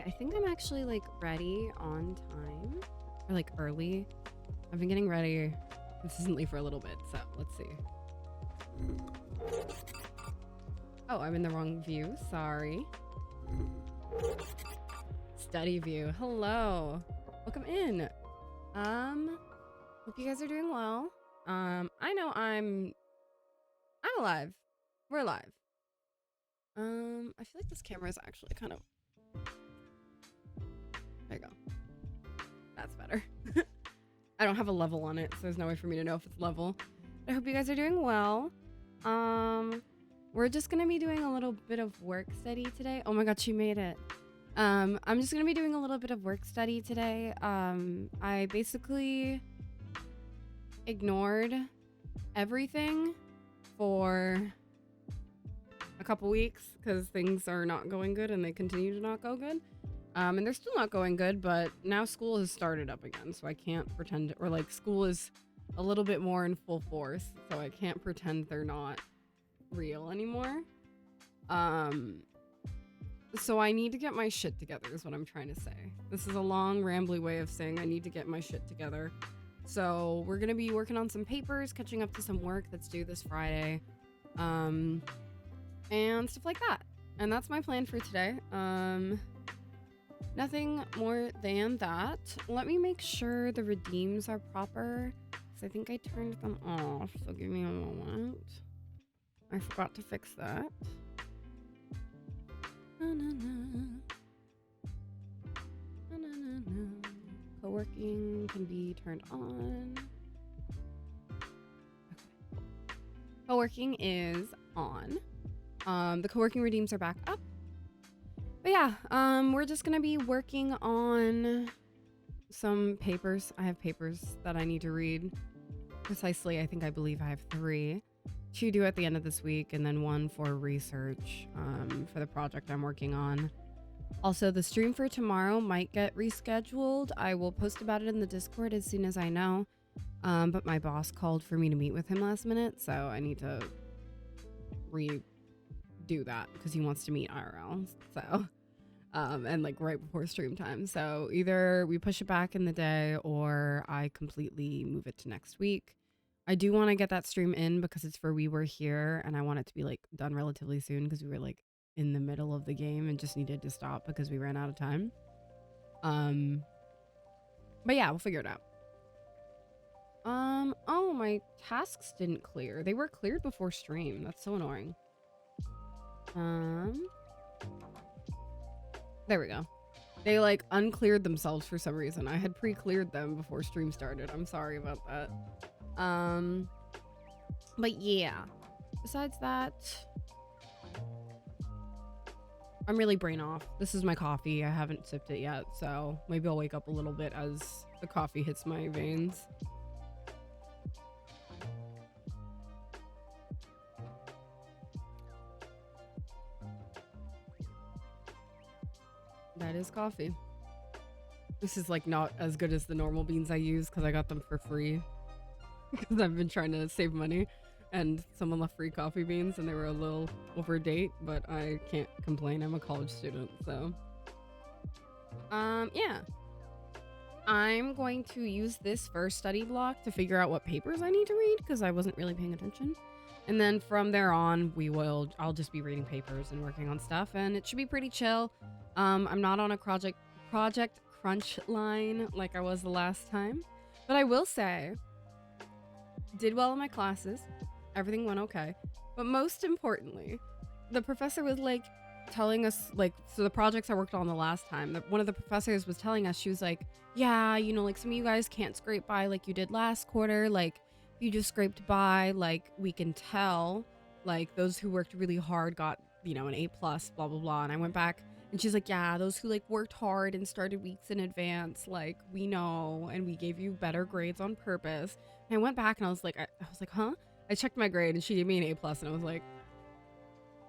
I think I'm actually like ready on time or like early. I've been getting ready consistently for a little bit, so let's see. Oh, I'm in the wrong view. Sorry. Study view. Hello. Welcome in. Hope you guys are doing well. I know I'm alive. We're alive. I feel like this camera is actually kind of. There you go. That's better. I don't have a level on it, so there's no way for me to know if it's level. I hope you guys are doing well. We're just gonna be doing a little bit of work study today. Oh my god, she made it. I'm just gonna be doing a little bit of work study today. I basically ignored everything for a couple weeks because things are not going good and they continue to not go good. And they're still not going good, but now school has started up again, so I can't pretend, or like school is a little bit more in full force, so I can't pretend they're not real anymore. So I need to get my shit together is what I'm trying to say. This is a long, rambly way of saying I need to get my shit together. So we're gonna be working on some papers, catching up to some work that's due this Friday, and stuff like that. And that's my plan for today. Nothing more than that. Let me make sure the redeems are proper, because I think I turned them off, so give me a moment. I forgot to fix that. Co-working can be turned on. Okay. Co-working is on. The co-working redeems are back up. But yeah, we're just gonna be working on some papers. I have papers that I need to read. Precisely, I believe I have 3. 2 due at the end of this week, and then 1 for research for the project I'm working on. Also, the stream for tomorrow might get rescheduled. I will post about it in the Discord as soon as I know. But my boss called for me to meet with him last minute, so I need to redo that because he wants to meet IRL. So, and like right before stream time. So either we push it back in the day or I completely move it to next week. I do want to get that stream in because it's for We Were Here, and I want it to be like done relatively soon because we were like in the middle of the game and just needed to stop because we ran out of time. But yeah, we'll figure it out. Oh, my tasks didn't clear. They were cleared before stream. That's so annoying. There we go. They like uncleared themselves for some reason. I had pre-cleared them before stream started. I'm sorry about that. But yeah, besides that, I'm really brain off. This is my coffee. I haven't sipped it yet, so maybe I'll wake up a little bit as the coffee hits my veins. That is coffee. This is like not as good as the normal beans I use because I got them for free. Because I've been trying to save money and someone left free coffee beans and they were a little over date, but I can't complain. I'm a college student, so. Yeah. I'm going to use this first study block to figure out what papers I need to read because I wasn't really paying attention. And then from there on, I'll just be reading papers and working on stuff, and it should be pretty chill. I'm not on a project crunch line like I was the last time, but I will say, did well in my classes. Everything went okay. But most importantly, the professor was like telling us, like, so the projects I worked on the last time, one of the professors was telling us, she was like, yeah, you know, like some of you guys can't scrape by like you did last quarter. Like you just scraped by, like we can tell, like those who worked really hard got, you know, an A+, blah, blah, blah. And I went back and she's like, yeah, those who like worked hard and started weeks in advance, like we know, and we gave you better grades on purpose. And I went back and I was like, huh? I checked my grade and she gave me an A+, and I was like,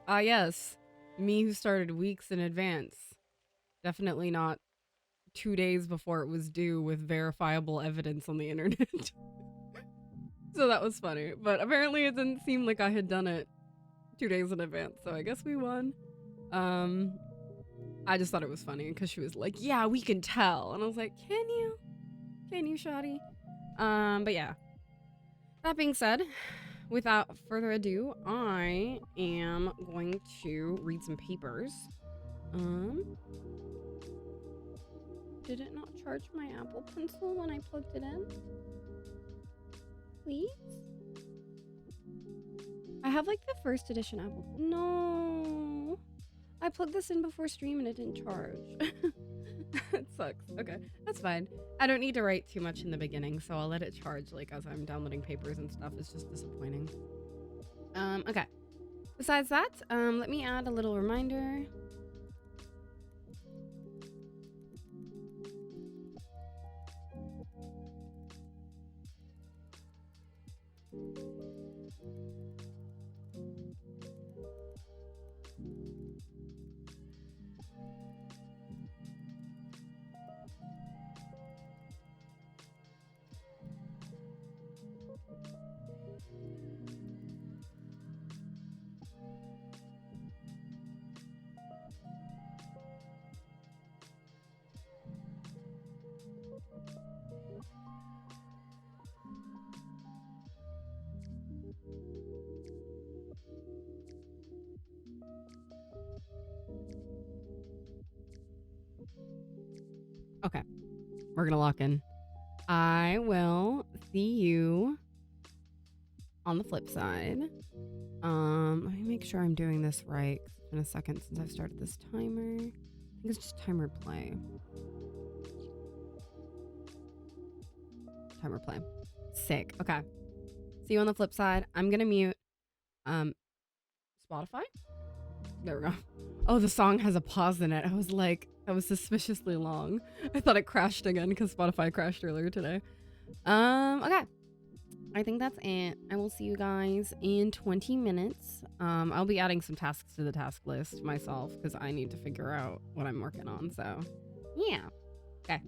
yes, me who started weeks in advance. Definitely not 2 days before it was due with verifiable evidence on the internet. So that was funny, but apparently it didn't seem like I had done it 2 days in advance, so I guess we won. I just thought it was funny because she was like, yeah, we can tell. And I was like, can you? Can you, shoddy? But yeah. That being said, without further ado, I am going to read some papers. Did it not charge my Apple Pencil when I plugged it in? Please? I have like the first edition Apple. No. I plugged this in before stream and it didn't charge. It sucks. Okay, that's fine. I don't need to write too much in the beginning, so I'll let it charge like as I'm downloading papers and stuff. It's just disappointing. Okay. Besides that, let me add a little reminder. Okay, we're gonna lock in. I will see you on the flip side. Let me make sure I'm doing this right. It's been a second since I've started this timer. I think it's just timer play. Timer play. Sick. Okay. See you on the flip side. I'm gonna mute Spotify. There we go. Oh, the song has a pause in it. I was like, that was suspiciously long. I thought it crashed again because Spotify crashed earlier today. Okay. I think that's it. I will see you guys in 20 minutes. I'll be adding some tasks to the task list myself because I need to figure out what I'm working on. So, yeah. Okay.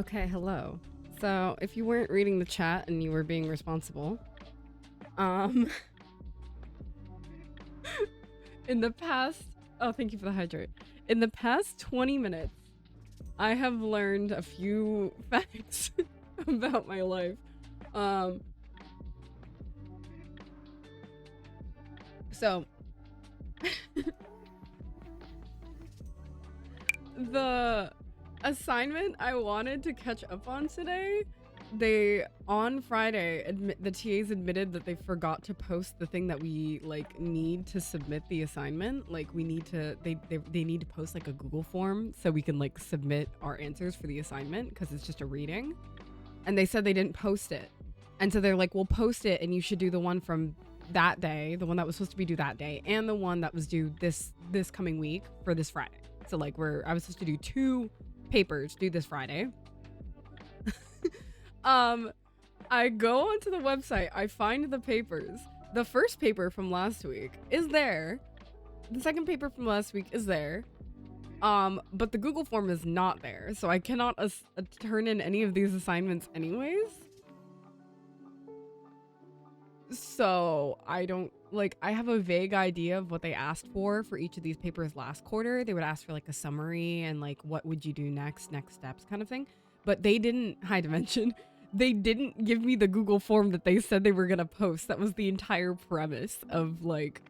Okay, hello. So, if you weren't reading the chat and you were being responsible, um, in the past, oh, thank you for the hydrate. In the past 20 minutes, I have learned a few facts about my life. So, the assignment I wanted to catch up on today, on Friday, the TAs admitted that they forgot to post the thing that we like need to submit the assignment. Like we need to, they need to post like a Google form so we can like submit our answers for the assignment because it's just a reading. And they said they didn't post it. And so they're like, we'll post it and you should do the one from that day, the one that was supposed to be due that day, and the one that was due this coming week for this Friday. So like I was supposed to do 2 papers due this Friday. I go onto the website, I find the papers. The first paper from last week is there. The second paper from last week is there. But the Google form is not there, so I cannot turn in any of these assignments anyways. So I don't, like, I have a vague idea of what they asked for each of these papers last quarter. They would ask for like a summary and like, what would you do next steps kind of thing. But they didn't, High Dimension, they didn't give me the Google form that they said they were gonna post. That was the entire premise of like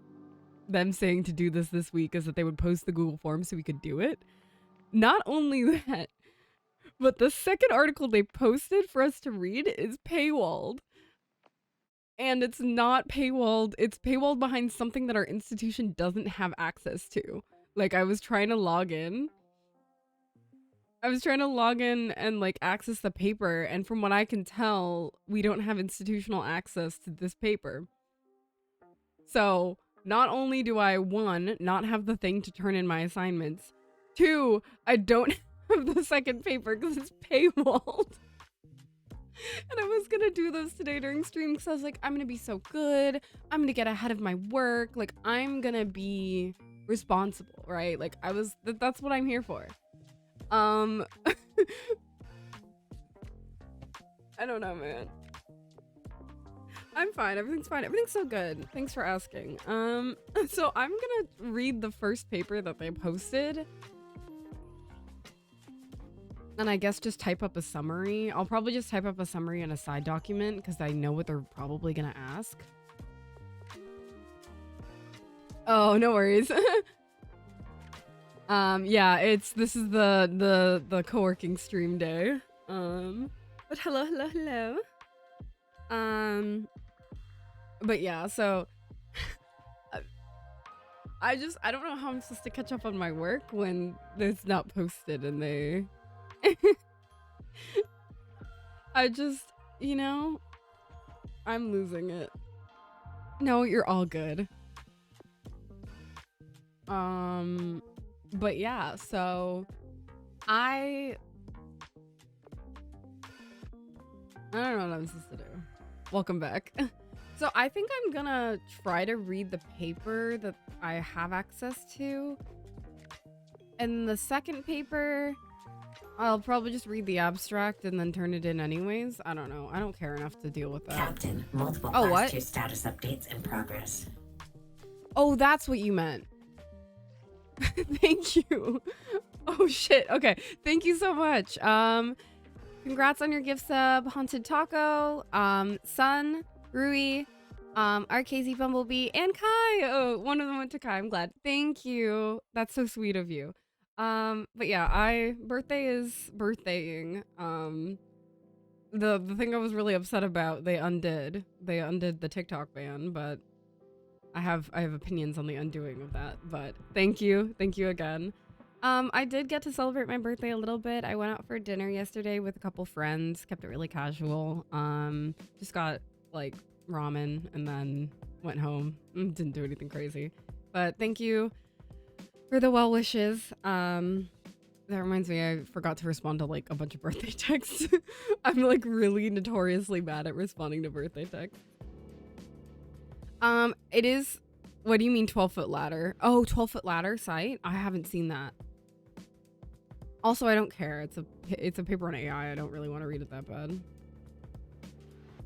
them saying to do this week, is that they would post the Google form so we could do it. Not only that, but the second article they posted for us to read is paywalled. And it's not paywalled. It's paywalled behind something that our institution doesn't have access to. Like, I was trying to log in. And like access the paper. And from what I can tell, we don't have institutional access to this paper. So not only do I, 1, not have the thing to turn in my assignments. 2, I don't have the second paper because it's paywalled. And I was gonna do those today during stream because I was like, I'm gonna be so good. I'm gonna get ahead of my work. Like, I'm gonna be responsible, right? Like, that's what I'm here for. I don't know, man. I'm fine. Everything's fine. Everything's so good. Thanks for asking. So I'm gonna read the first paper that they posted. And I guess just type up a summary. I'll probably just type up a summary in a side document because I know what they're probably gonna ask. Oh, no worries. Yeah, this is the co-working stream day. But hello. But yeah, so I don't know how I'm supposed to catch up on my work when it's not posted and they I just, you know, I'm losing it. No, you're all good. But yeah, so I don't know what I'm supposed to do. Welcome back. So I think I'm gonna try to read the paper that I have access to. And the second paper, I'll probably just read the abstract and then turn it in anyways. I don't know. I don't care enough to deal with that. Captain, multiple Class 2 status updates in progress. Oh, that's what you meant. Thank you. Oh shit. Okay. Thank you so much. Congrats on your gift sub, Haunted Taco, Sun, Rui, RKZ Bumblebee, and Kai. Oh, one of them went to Kai. I'm glad. Thank you. That's so sweet of you. But yeah, birthday is birthdaying. The thing I was really upset about, they undid the TikTok ban, but I have opinions on the undoing of that. But thank you again. I did get to celebrate my birthday a little bit. I went out for dinner yesterday with a couple friends, kept it really casual. Just got like ramen and then went home. Didn't do anything crazy. But thank you for the well wishes. That reminds me, I forgot to respond to like a bunch of birthday texts. I'm like really notoriously bad at responding to birthday texts. It is, what do you mean 12-foot ladder? Oh, 12-foot ladder site? I haven't seen that. Also, I don't care. It's a paper on AI. I don't really want to read it that bad.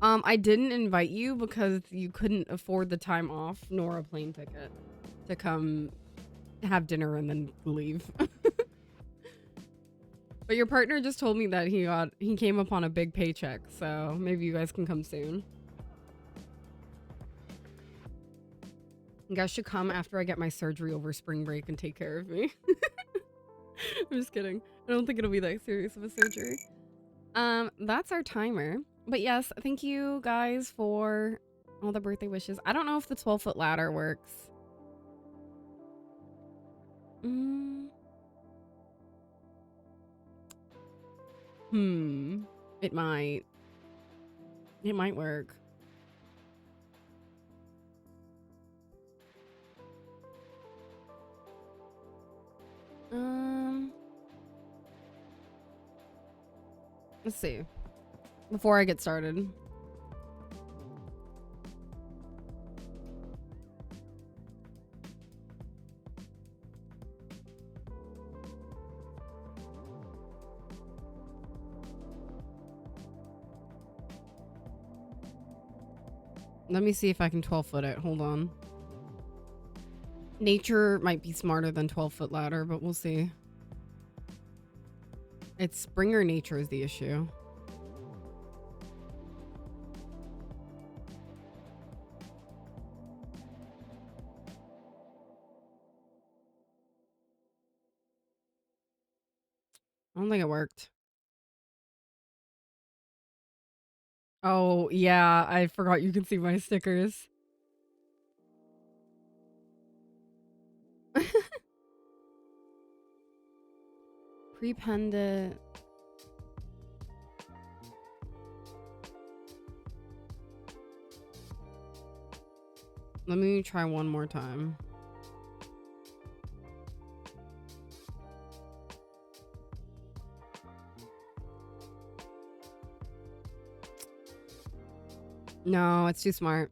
I didn't invite you because you couldn't afford the time off nor a plane ticket to come have dinner and then leave. But your partner just told me that he came upon a big paycheck, so maybe you guys can come soon. You guys should come after I get my surgery over spring break and take care of me. I'm just kidding. I don't think it'll be that serious of a surgery. That's our timer. But yes, thank you guys for all the birthday wishes. I don't know if the 12-foot ladder works. It might. It might work. Let's see. Before I get started. Let me see if I can 12-foot it. Hold on. Nature might be smarter than 12-foot ladder, but we'll see. It's spring or nature is the issue. I don't think it worked. Oh, yeah, I forgot you can see my stickers. Prepend it. Let me try one more time. No, it's too smart.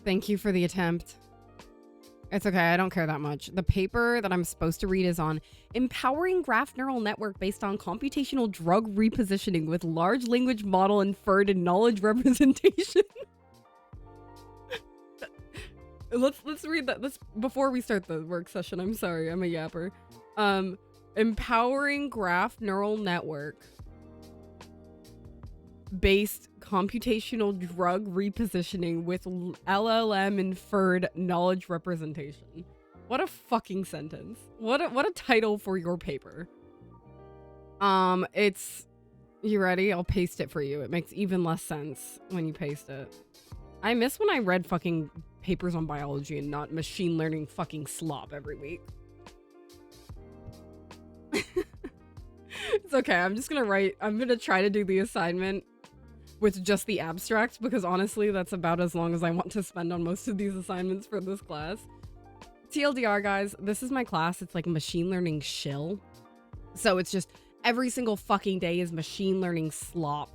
Thank you for the attempt. It's okay, I don't care that much. The paper that I'm supposed to read is on empowering graph neural network based on computational drug repositioning with large language model inferred and knowledge representation. Let's read that. Let's before we start the work session. I'm sorry, I'm a yapper. Empowering graph neural network based computational drug repositioning with LLM inferred knowledge representation. What a fucking sentence. What a title for your paper. It's, you ready? I'll paste it for you. It makes even less sense when you paste it. I miss when I read fucking papers on biology and not machine learning fucking slop every week. It's okay. I'm gonna try to do the assignment with just the abstract because honestly, that's about as long as I want to spend on most of these assignments for this class. TLDR, guys, this is my class. It's like machine learning shill. So it's just every single fucking day is machine learning slop.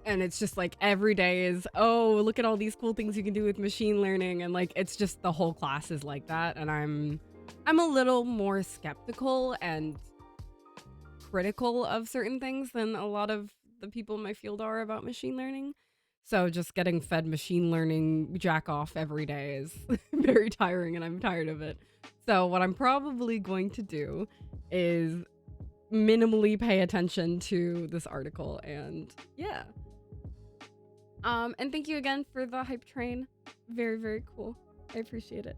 And it's just like every day is, oh, look at all these cool things you can do with machine learning. And like, it's just the whole class is like that. And I'm a little more skeptical and critical of certain things than a lot of the people in my field are about machine learning. So just getting fed machine learning jack off every day is very tiring and I'm tired of it. So what I'm probably going to do is minimally pay attention to this article and yeah. And thank you again for the hype train. Very, very cool. I appreciate it.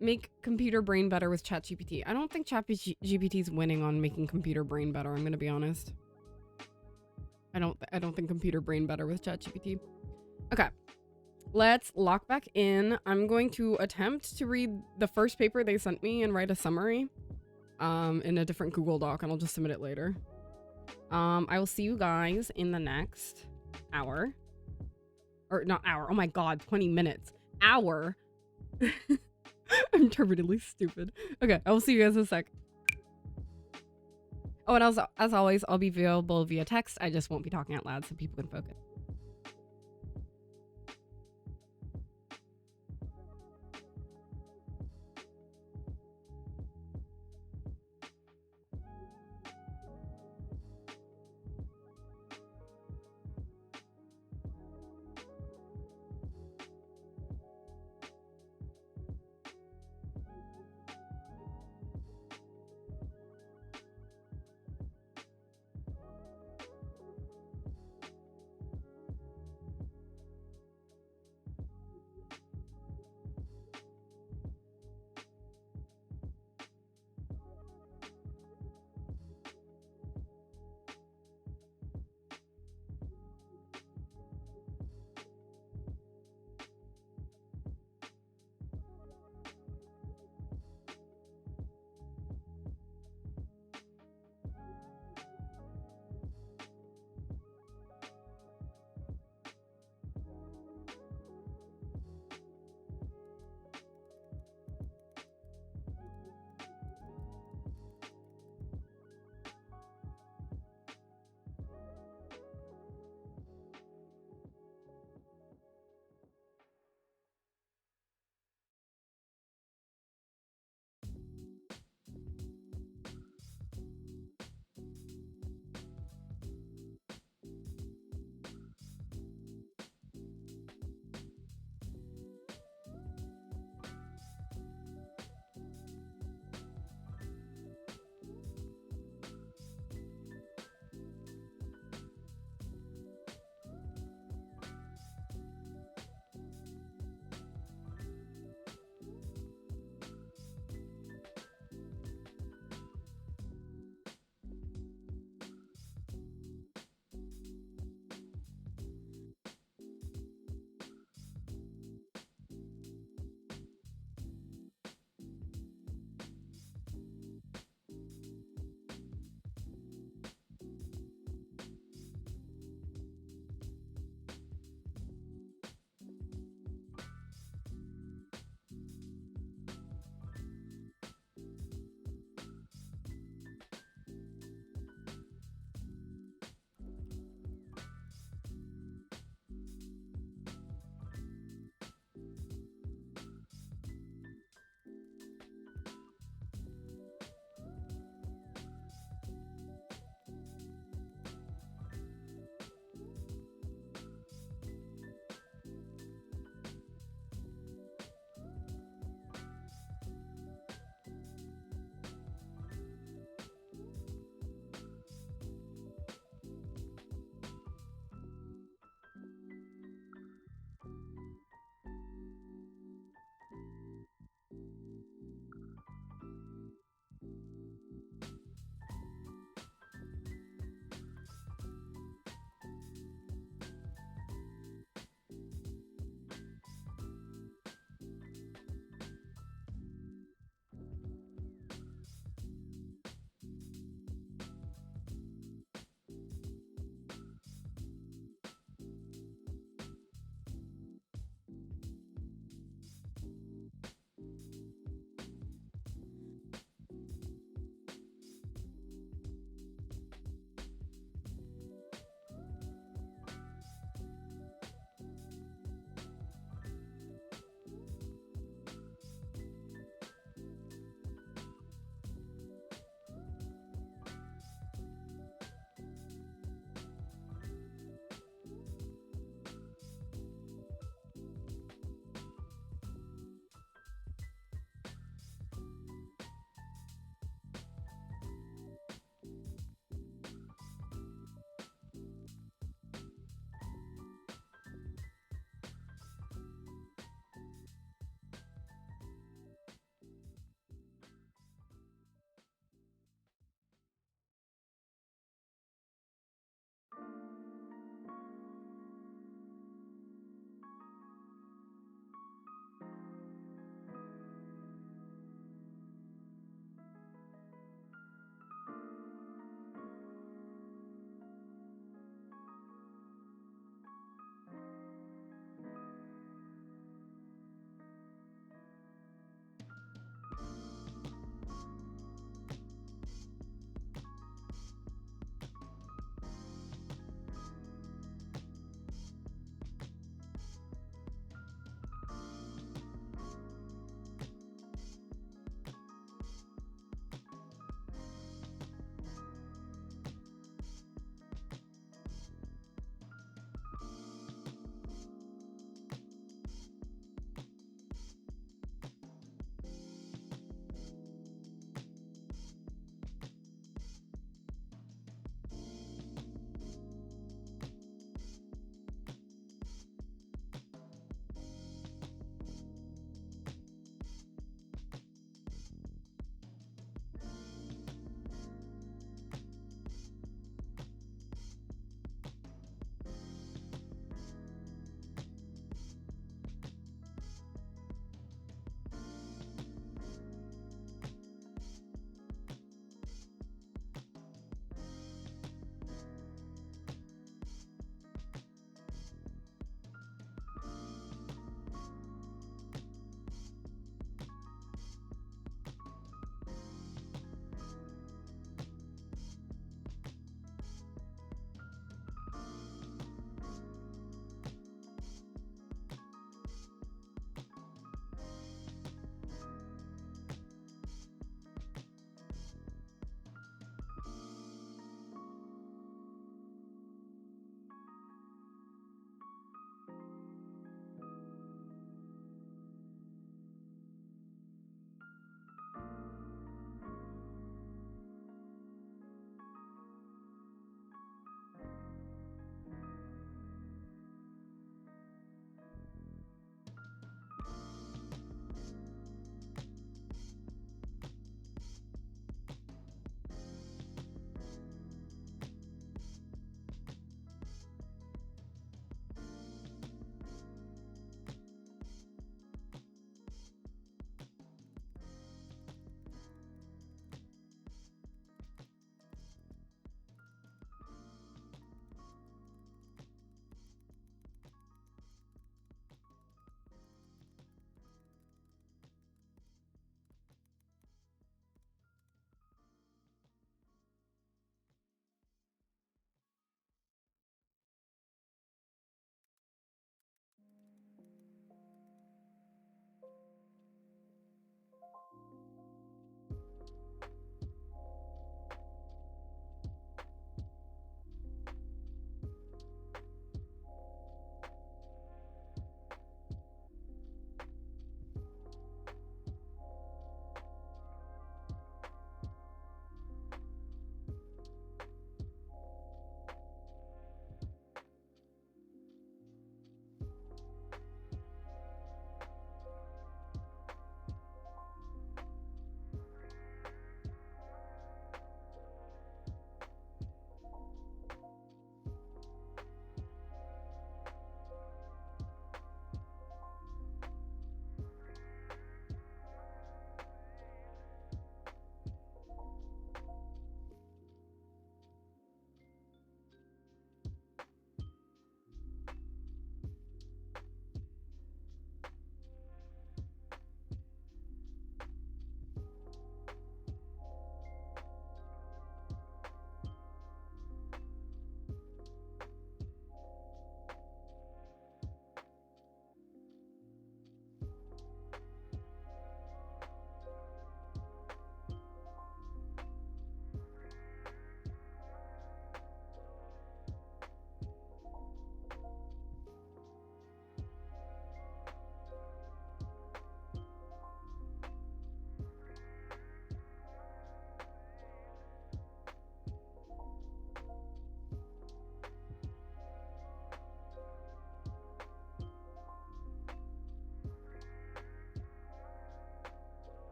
Make computer brain better with ChatGPT. I don't think ChatGPT is winning on making computer brain better. I'm gonna be honest. I don't think computer brain better with ChatGPT. Okay, let's lock back in. I'm going to attempt to read the first paper they sent me and write a summary, in a different Google Doc, and I'll just submit it later. I will see you guys in the next hour, or not hour. Oh my god, 20 minutes. Hour. I'm turbidly stupid. Okay, I will see you guys in a sec. Oh, and as always, I'll be available via text. I just won't be talking out loud so people can focus.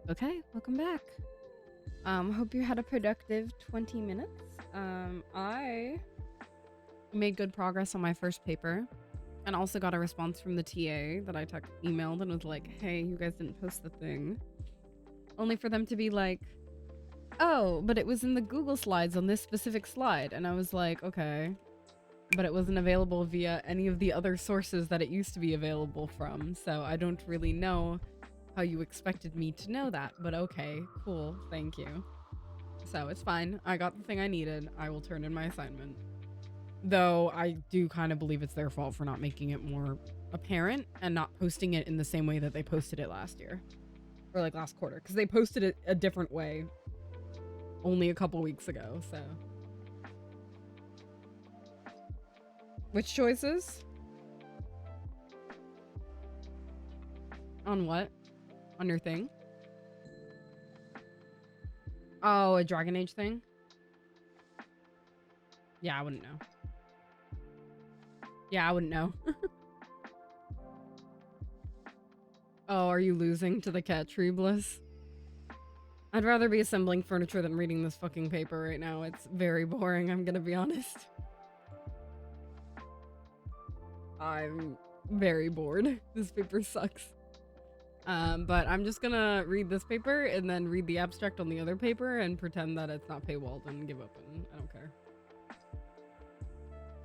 Okay, welcome back. Hope you had a productive 20 minutes. I made good progress on my first paper and also got a response from the TA that I emailed and was like, hey, you guys didn't post the thing. Only for them to be like, oh, but it was in the Google Slides on this specific slide. And I was like, okay, but it wasn't available via any of the other sources that it used to be available from. So I don't really know how you expected me to know that, but okay, cool, thank you. So it's fine. I got the thing I needed. I will turn in my assignment. Though I do kind of believe it's their fault for not making it more apparent and not posting it in the same way that they posted it last year. Or like last quarter. Because they posted it a different way only a couple weeks ago, so. Which choices? On what? On your thing? Oh, a Dragon Age thing? Yeah, I wouldn't know. Yeah, I wouldn't know. Oh, are you losing to the cat tree bliss? I'd rather be assembling furniture than reading this fucking paper right now. It's very boring, I'm gonna be honest. I'm very bored. This paper sucks. But I'm just gonna read this paper and then read the abstract on the other paper and pretend that it's not paywalled and give up, and I don't care.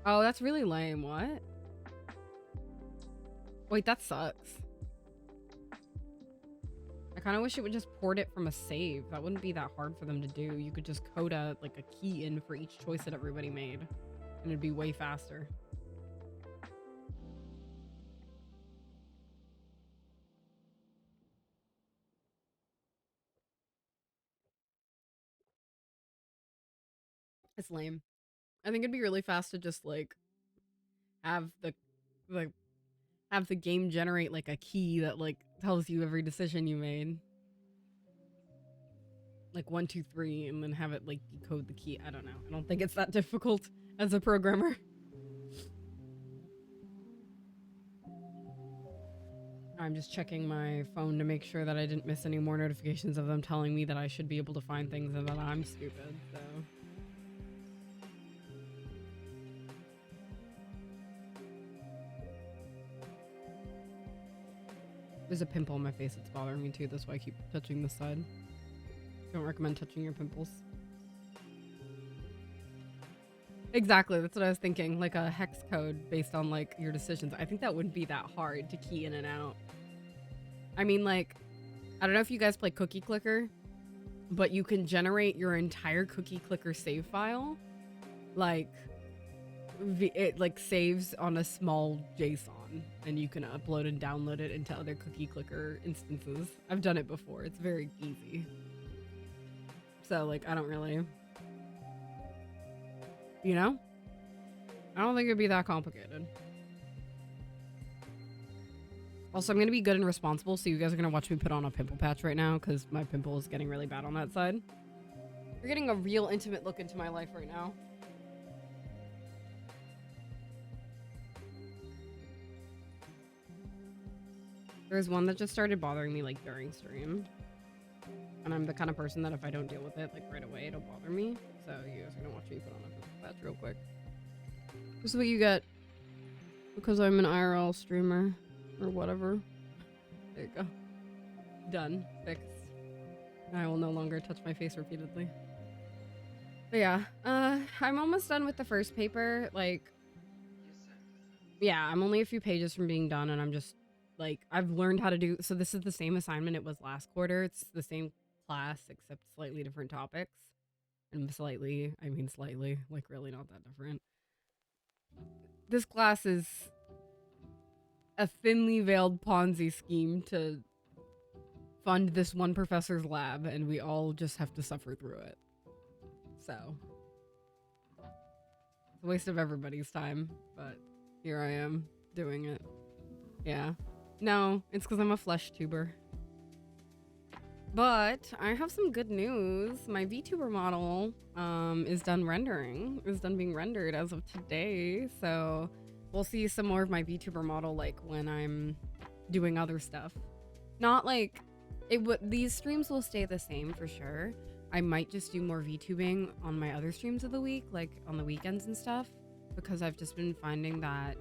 Oh, that's really lame. What? Wait, that sucks. I kind of wish it would just port it from a save. That wouldn't be that hard for them to do. You could just code a key in for each choice that everybody made, and it'd be way faster. It's lame. I think it'd be really fast to just like have the game generate like a key that like tells you every decision you made. Like 1, 2, 3, and then have it like decode the key. I don't know. I don't think it's that difficult as a programmer. I'm just checking my phone to make sure that I didn't miss any more notifications of them telling me that I should be able to find things and that I'm stupid, so. There's a pimple on my face that's bothering me too. That's why I keep touching this side. Don't recommend touching your pimples. Exactly, that's what I was thinking. Like a hex code based on like your decisions. I think that wouldn't be that hard to key in and out. I mean, like, I don't know if you guys play Cookie Clicker, but you can generate your entire Cookie Clicker save file. Like, it like saves on a small JSON, and you can upload and download it into other Cookie Clicker instances. I've done it before. It's very easy. So, like, I don't really... You know? I don't think it'd be that complicated. Also, I'm gonna be good and responsible, so you guys are gonna watch me put on a pimple patch right now, because my pimple is getting really bad on that side. You're getting a real intimate look into my life right now. There's one that just started bothering me, like, during stream. And I'm the kind of person that if I don't deal with it, like, right away, it'll bother me. So you guys are gonna watch me put on a pimple patch real quick. This is what you get. Because I'm an IRL streamer. Or whatever. There you go. Done. Fixed. I will no longer touch my face repeatedly. But yeah. I'm almost done with the first paper. Like, yeah, I'm only a few pages from being done, and I'm just, like, I've learned how to do... So this is the same assignment it was last quarter. It's the same class, except slightly different topics. And slightly, I mean slightly, like, really not that different. This class is a thinly veiled Ponzi scheme to fund this one professor's lab, and we all just have to suffer through it. So, it's a waste of everybody's time, but here I am doing it. Yeah. No, it's because I'm a flesh tuber. But I have some good news. My VTuber model is done rendering. Is done being rendered as of today. So we'll see some more of my VTuber model like when I'm doing other stuff. Not like These streams will stay the same for sure. I might just do more VTubing on my other streams of the week, like on the weekends and stuff, because I've just been finding that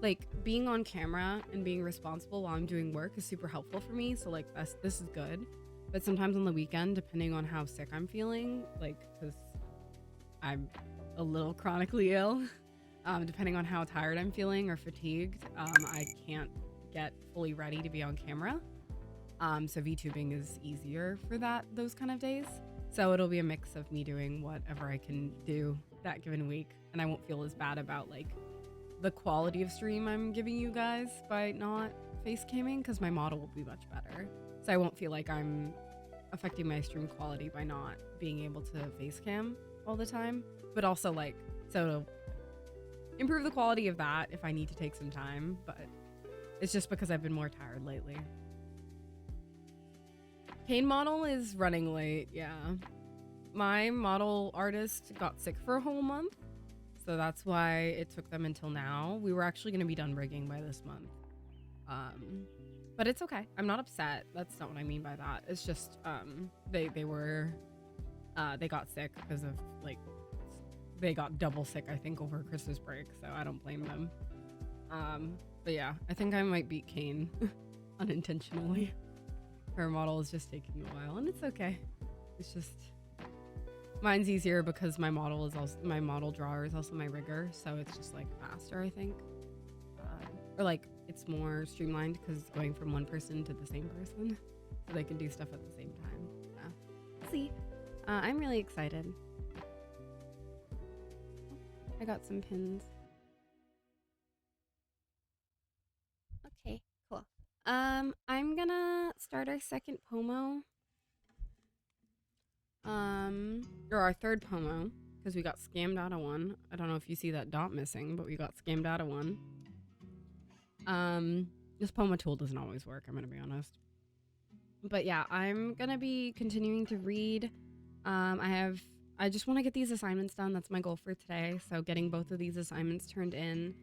like being on camera and being responsible while I'm doing work is super helpful for me. So like this is good. But sometimes on the weekend, depending on how sick I'm feeling, like because I'm a little chronically ill, depending on how tired I'm feeling or fatigued, I can't get fully ready to be on camera. So VTubing is easier for those kind of days. So it'll be a mix of me doing whatever I can do that given week, and I won't feel as bad about like the quality of stream I'm giving you guys by not face camming, because my model will be much better. So I won't feel like I'm affecting my stream quality by not being able to face cam all the time. But also like, so it'll improve the quality of that if I need to take some time, but it's just because I've been more tired lately. Kane model is running late, yeah. My model artist got sick for a whole month, so that's why it took them until now. We were actually going to be done rigging by this month. But it's okay. I'm not upset. That's not what I mean by that. It's just they got sick because of like they got double sick, I think, over Christmas break, so I don't blame them. But yeah, I think I might beat Kane unintentionally. Her model is just taking a while, and it's okay. It's just mine's easier because my model drawer is also my rigger, so it's just like faster, I think, or like it's more streamlined because it's going from one person to the same person, so they can do stuff at the same time. Yeah, we'll see. I'm really excited. I got some pins. Okay, cool. I'm gonna start our second Pomo. Or our third Pomo, because we got scammed out of one. I don't know if you see that dot missing, but we got scammed out of one. This Pomo tool doesn't always work, I'm gonna be honest. But yeah, I'm gonna be continuing to read. I just want to get these assignments done. That's my goal for today. So getting both of these assignments turned in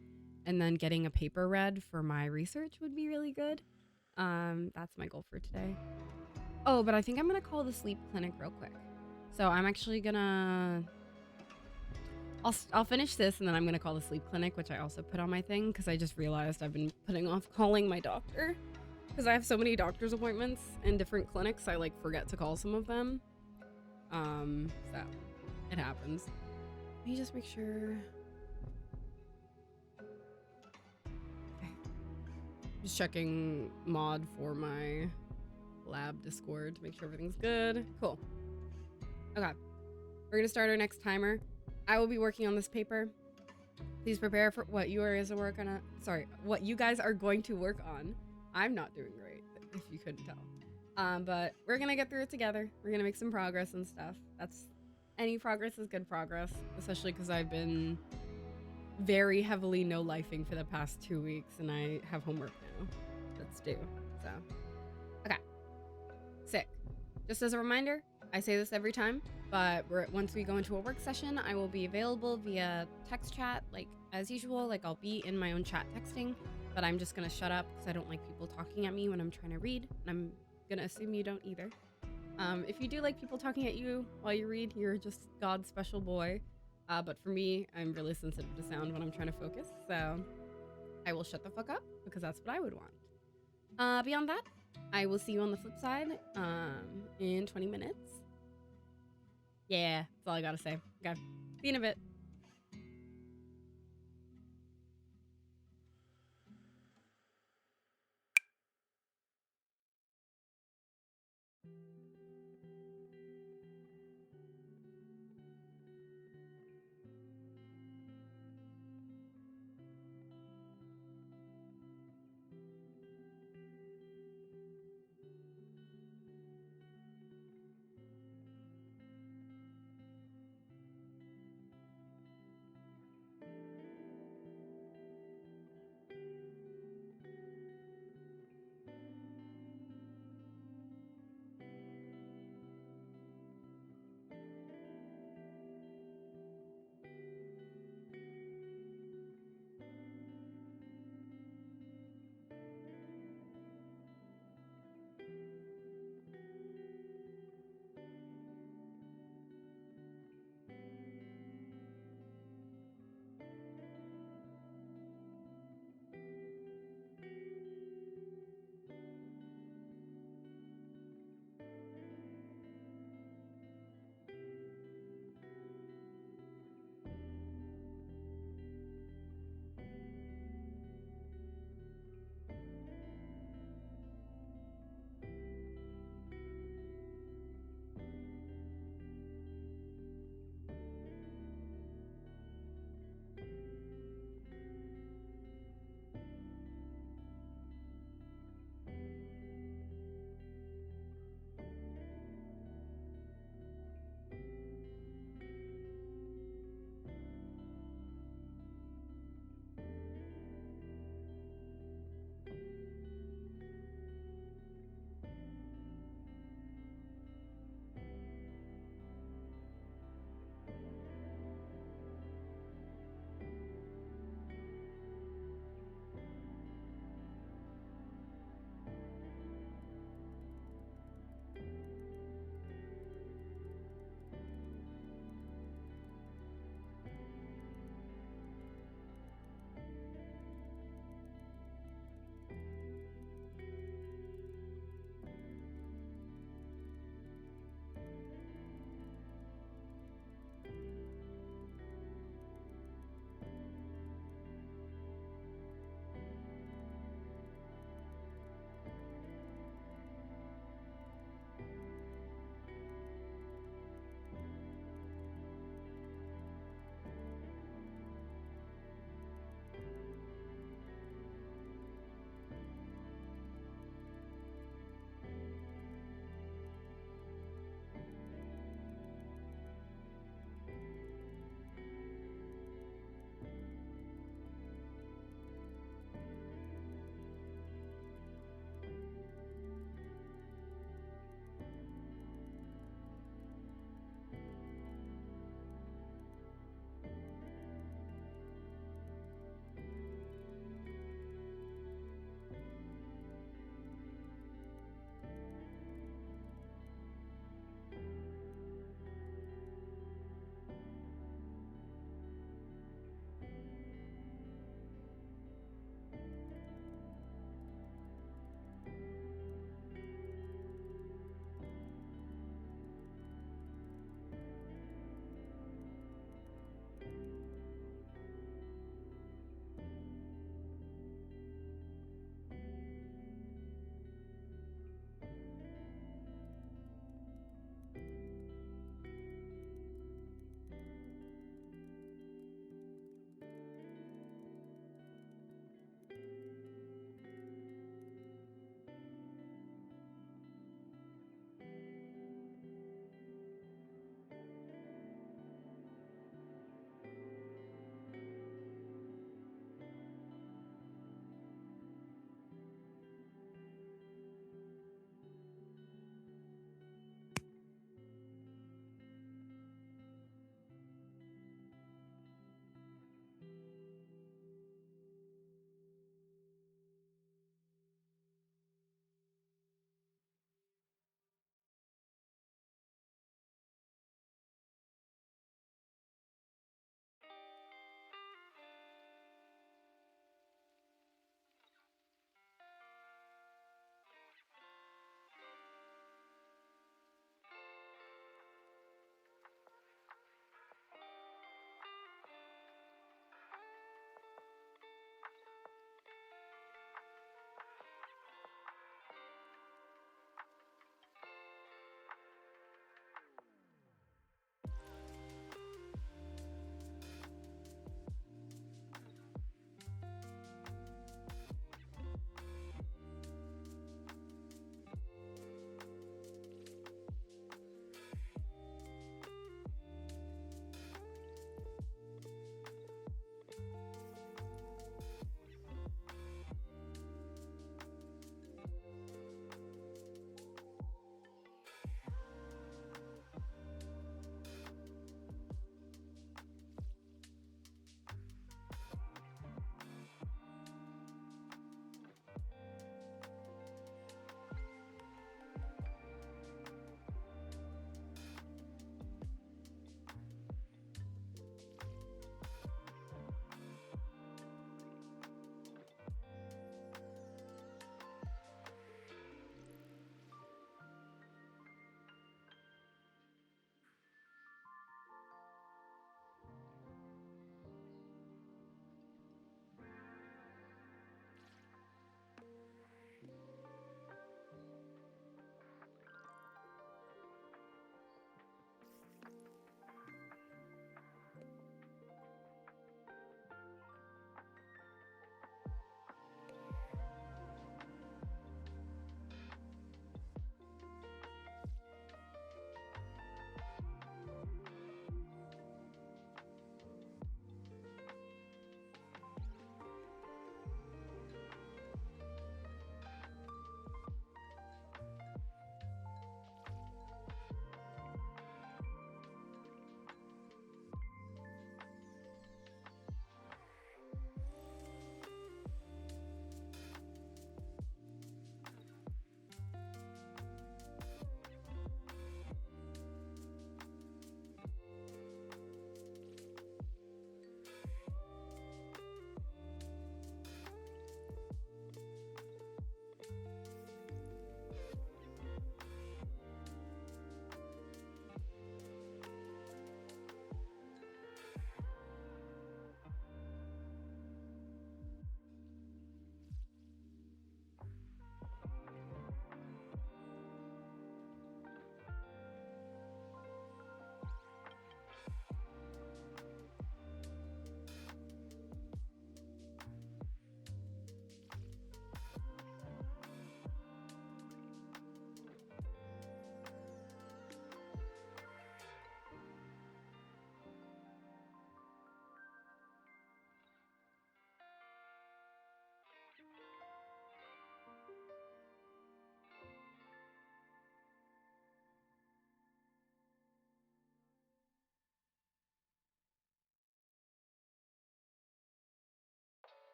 and then getting a paper read for my research would be really good. That's my goal for today. Oh, but I think I'm gonna call the sleep clinic real quick. So I'm actually gonna... I'll finish this and then I'm gonna call the sleep clinic, which I also put on my thing because I just realized I've been putting off calling my doctor because I have so many doctor's appointments in different clinics. I like forget to call some of them. So it happens. Let me just make sure. Okay. Just checking mod for my lab Discord to make sure everything's good. Cool. Okay. We're gonna start our next timer. I will be working on this paper. Please prepare for what you guys are going to work on. I'm not doing great, if you couldn't tell. But we're gonna get through it together. We're gonna make some progress and stuff. Any progress is good progress, especially because I've been very heavily no-lifing for the past 2 weeks and I have homework now that's due. So, okay. Sick. Just as a reminder, I say this every time, but once we go into a work session, I will be available via text chat, like as usual. Like I'll be in my own chat texting, but I'm just gonna shut up because I don't like people talking at me when I'm trying to read, and I'm gonna assume you don't either. If you do like people talking at you while you read, you're just God's special boy. But for me, I'm really sensitive to sound when I'm trying to focus, so I will shut the fuck up because that's what I would want. Beyond that, I will see you on the flip side in 20 minutes. Yeah, that's all I gotta say. Okay, see you in a bit.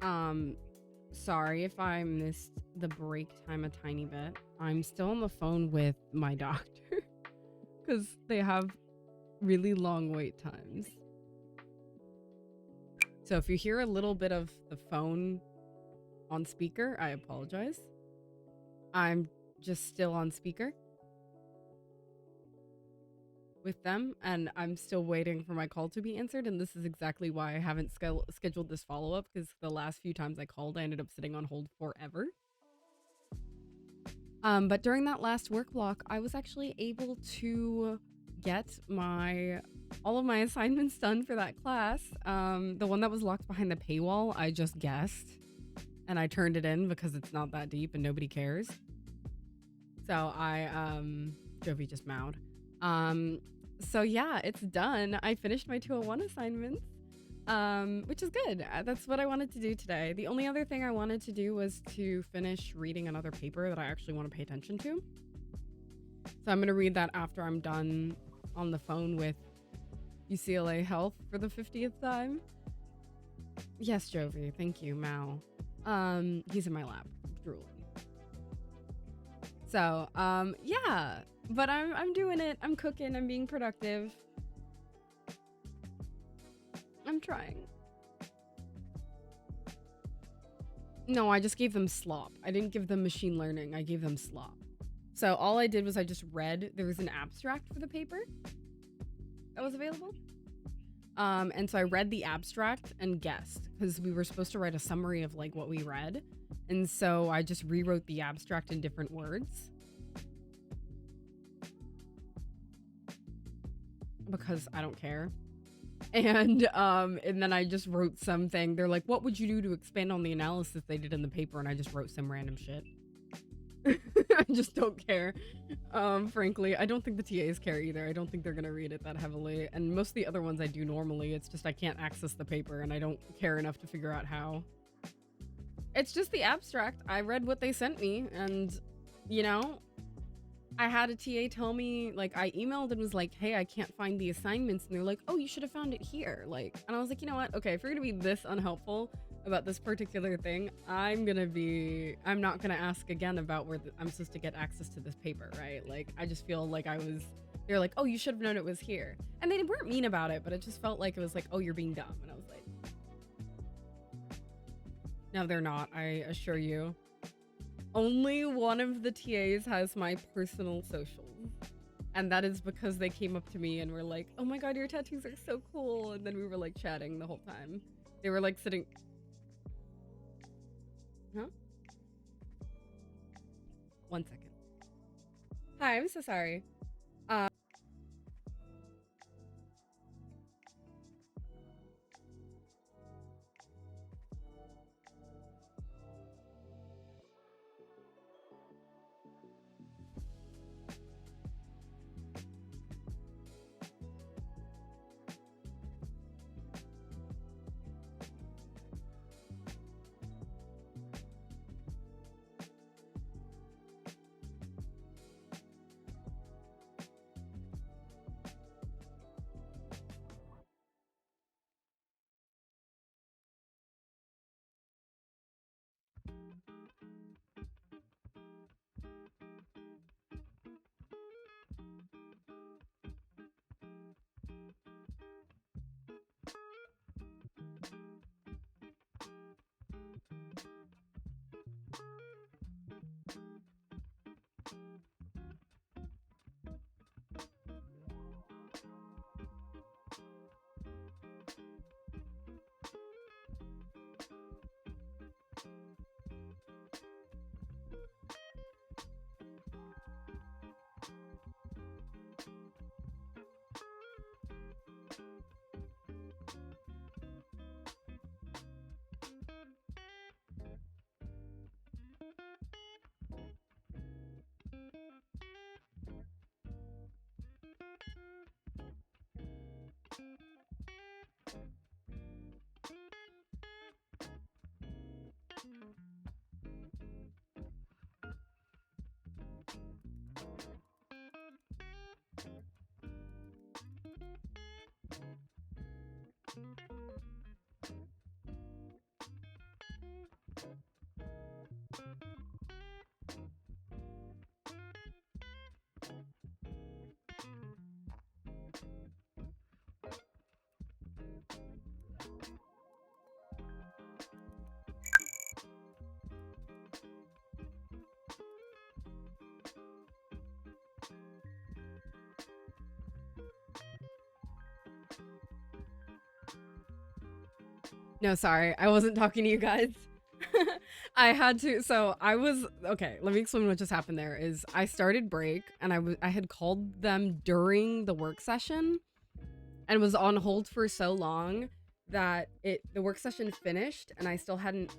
Um, Sorry if I missed the break time a tiny bit. I'm still on the phone with my doctor because they have really long wait times. So if you hear a little bit of the phone on speaker, I apologize. I'm just still on speaker with them, and I'm still waiting for my call to be answered, and this is exactly why I haven't scheduled this follow-up, because the last few times I called, I ended up sitting on hold forever. But during that last work block, I was actually able to get all of my assignments done for that class. The one that was locked behind the paywall, I just guessed, and I turned it in because it's not that deep and nobody cares. So Jovi just mowed. So yeah, it's done. I finished my 201 assignments, which is good. That's what I wanted to do today. The only other thing I wanted to do was to finish reading another paper that I actually want to pay attention to. So I'm going to read that after I'm done on the phone with UCLA Health for the 50th time. Yes, Jovi. Thank you, Mal. He's in my lap, drooling. So, yeah, but I'm doing it. I'm cooking. I'm being productive. I'm trying. No, I just gave them slop. I didn't give them machine learning. I gave them slop. So all I did was I just read. There was an abstract for the paper that was available. And so I read the abstract and guessed, because we were supposed to write a summary of like what we read. And so I just rewrote the abstract in different words. Because I don't care. And then I just wrote something. They're like, what would you do to expand on the analysis they did in the paper? And I just wrote some random shit. I just don't care. Frankly, I don't think the TAs care either. I don't think they're gonna read it that heavily. And most of the other ones I do normally, it's just I can't access the paper and I don't care enough to figure out how. It's just the abstract. I read what they sent me, and you know, I had a TA tell me, like, I emailed and was like, hey, I can't find the assignments, and they're like, oh, you should have found it here. Like, and I was like, you know what, okay, if you're gonna be this unhelpful about this particular thing, I'm not gonna ask again about where I'm supposed to get access to this paper, right? Like, I just feel like they're like, oh, you should have known it was here, and they weren't mean about it, but it just felt like it was like, oh, you're being dumb. And I was like, no, they're not, I assure you. Only one of the TAs has my personal socials, and that is because they came up to me and were like, oh my god, your tattoos are so cool, and then we were like chatting the whole time. They were like sitting... Huh? 1 second. Hi, I'm so sorry. No, sorry, I wasn't talking to you guys. I had to. So I was okay. Let me explain what just happened. There is I started break and I had called them during the work session and was on hold for so long that the work session finished and I still hadn't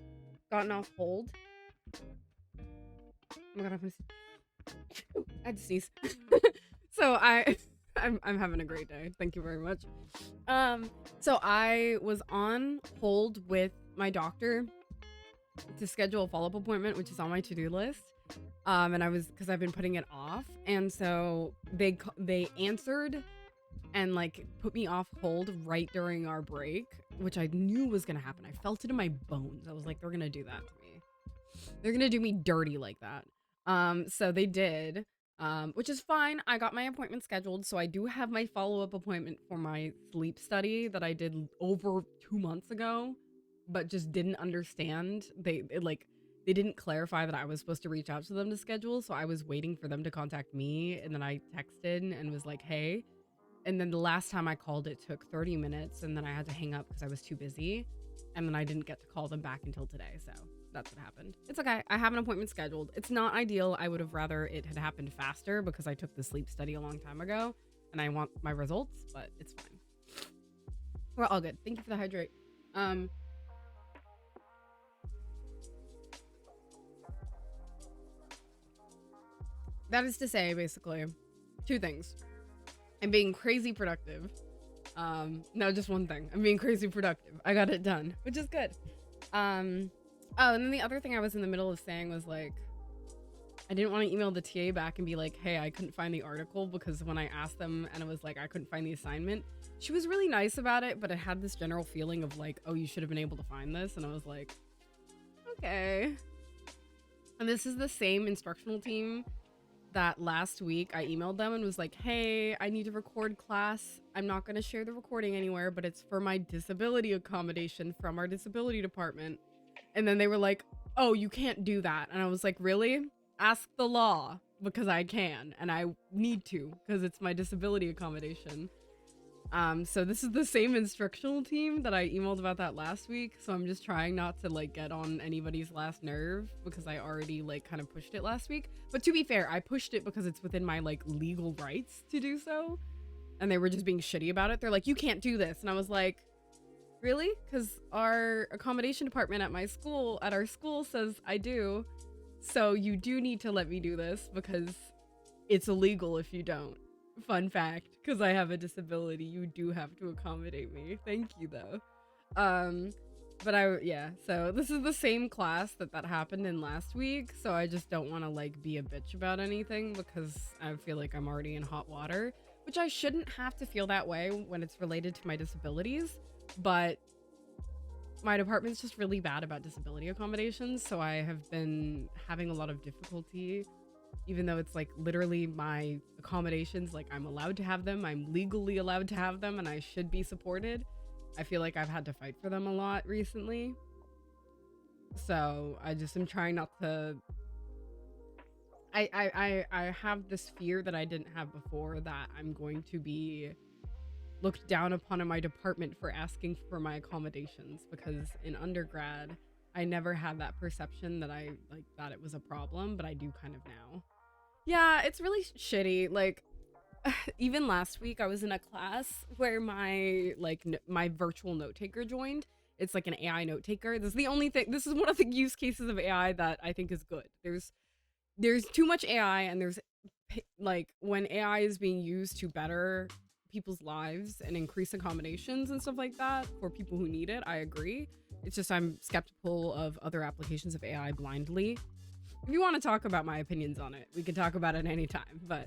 gotten off hold. Oh my god, I had to sneeze. So I'm having a great day. Thank you very much. So I was on hold with my doctor to schedule a follow-up appointment, which is on my to-do list. And because I've been putting it off, and so they answered and like put me off hold right during our break, which I knew was gonna happen. I felt it in my bones. I was like, they're gonna do that to me. They're gonna do me dirty like that. So they did. Which is fine. I got my appointment scheduled, so I do have my follow-up appointment for my sleep study that I did over 2 months ago, but just didn't understand. They didn't clarify that I was supposed to reach out to them to schedule, so I was waiting for them to contact me, and then I texted and was like, hey. And then the last time I called, it took 30 minutes, and then I had to hang up because I was too busy, and then I didn't get to call them back until today, so that's what happened. It's okay. I have an appointment scheduled. It's not ideal. I would have rather it had happened faster because I took the sleep study a long time ago and I want my results, but it's fine. We're all good. Thank you for the hydrate. That is to say, basically, two things. I'm being crazy productive. No, just one thing. I'm being crazy productive. I got it done, which is good. Oh, and then the other thing I was in the middle of saying was like, I didn't want to email the TA back and be like, hey, I couldn't find the article, because when I asked them and it was like, I couldn't find the assignment, she was really nice about it, but it had this general feeling of like, oh, you should have been able to find this. And I was like, okay. And this is the same instructional team that last week I emailed them and was like, hey, I need to record class. I'm not going to share the recording anywhere, but it's for my disability accommodation from our disability department. And then they were like, oh, you can't do that. And I was like, really? Ask the law, because I can and I need to, because it's my disability accommodation. So this is the same instructional team that I emailed about that last week. So I'm just trying not to like get on anybody's last nerve, because I already like kind of pushed it last week. But to be fair, I pushed it because it's within my like legal rights to do so. And they were just being shitty about it. They're like, you can't do this. And I was like, really? Because our accommodation department at our school says I do. So you do need to let me do this, because it's illegal if you don't. Fun fact, because I have a disability, you do have to accommodate me. Thank you though. But so this is the same class that happened in last week, so I just don't want to like be a bitch about anything, because I feel like I'm already in hot water, which I shouldn't have to feel that way when it's related to my disabilities, but my department's just really bad about disability accommodations, so I have been having a lot of difficulty. Even though it's like literally my accommodations, like I'm allowed to have them, I'm legally allowed to have them, and I should be supported, I feel like I've had to fight for them a lot recently. So I just am trying not to. I have this fear that I didn't have before, that I'm going to be looked down upon in my department for asking for my accommodations, because in undergrad I never had that perception that I like thought it was a problem, but I do kind of now. Yeah, it's really shitty. Like, even last week I was in a class where my my virtual note taker joined. It's like an AI note taker. This is one of the use cases of AI that I think is good. There's too much AI, and there's like when AI is being used to better people's lives and increase accommodations and stuff like that for people who need it, I agree. It's just I'm skeptical of other applications of AI blindly. If you want to talk about my opinions on it, we can talk about it anytime, but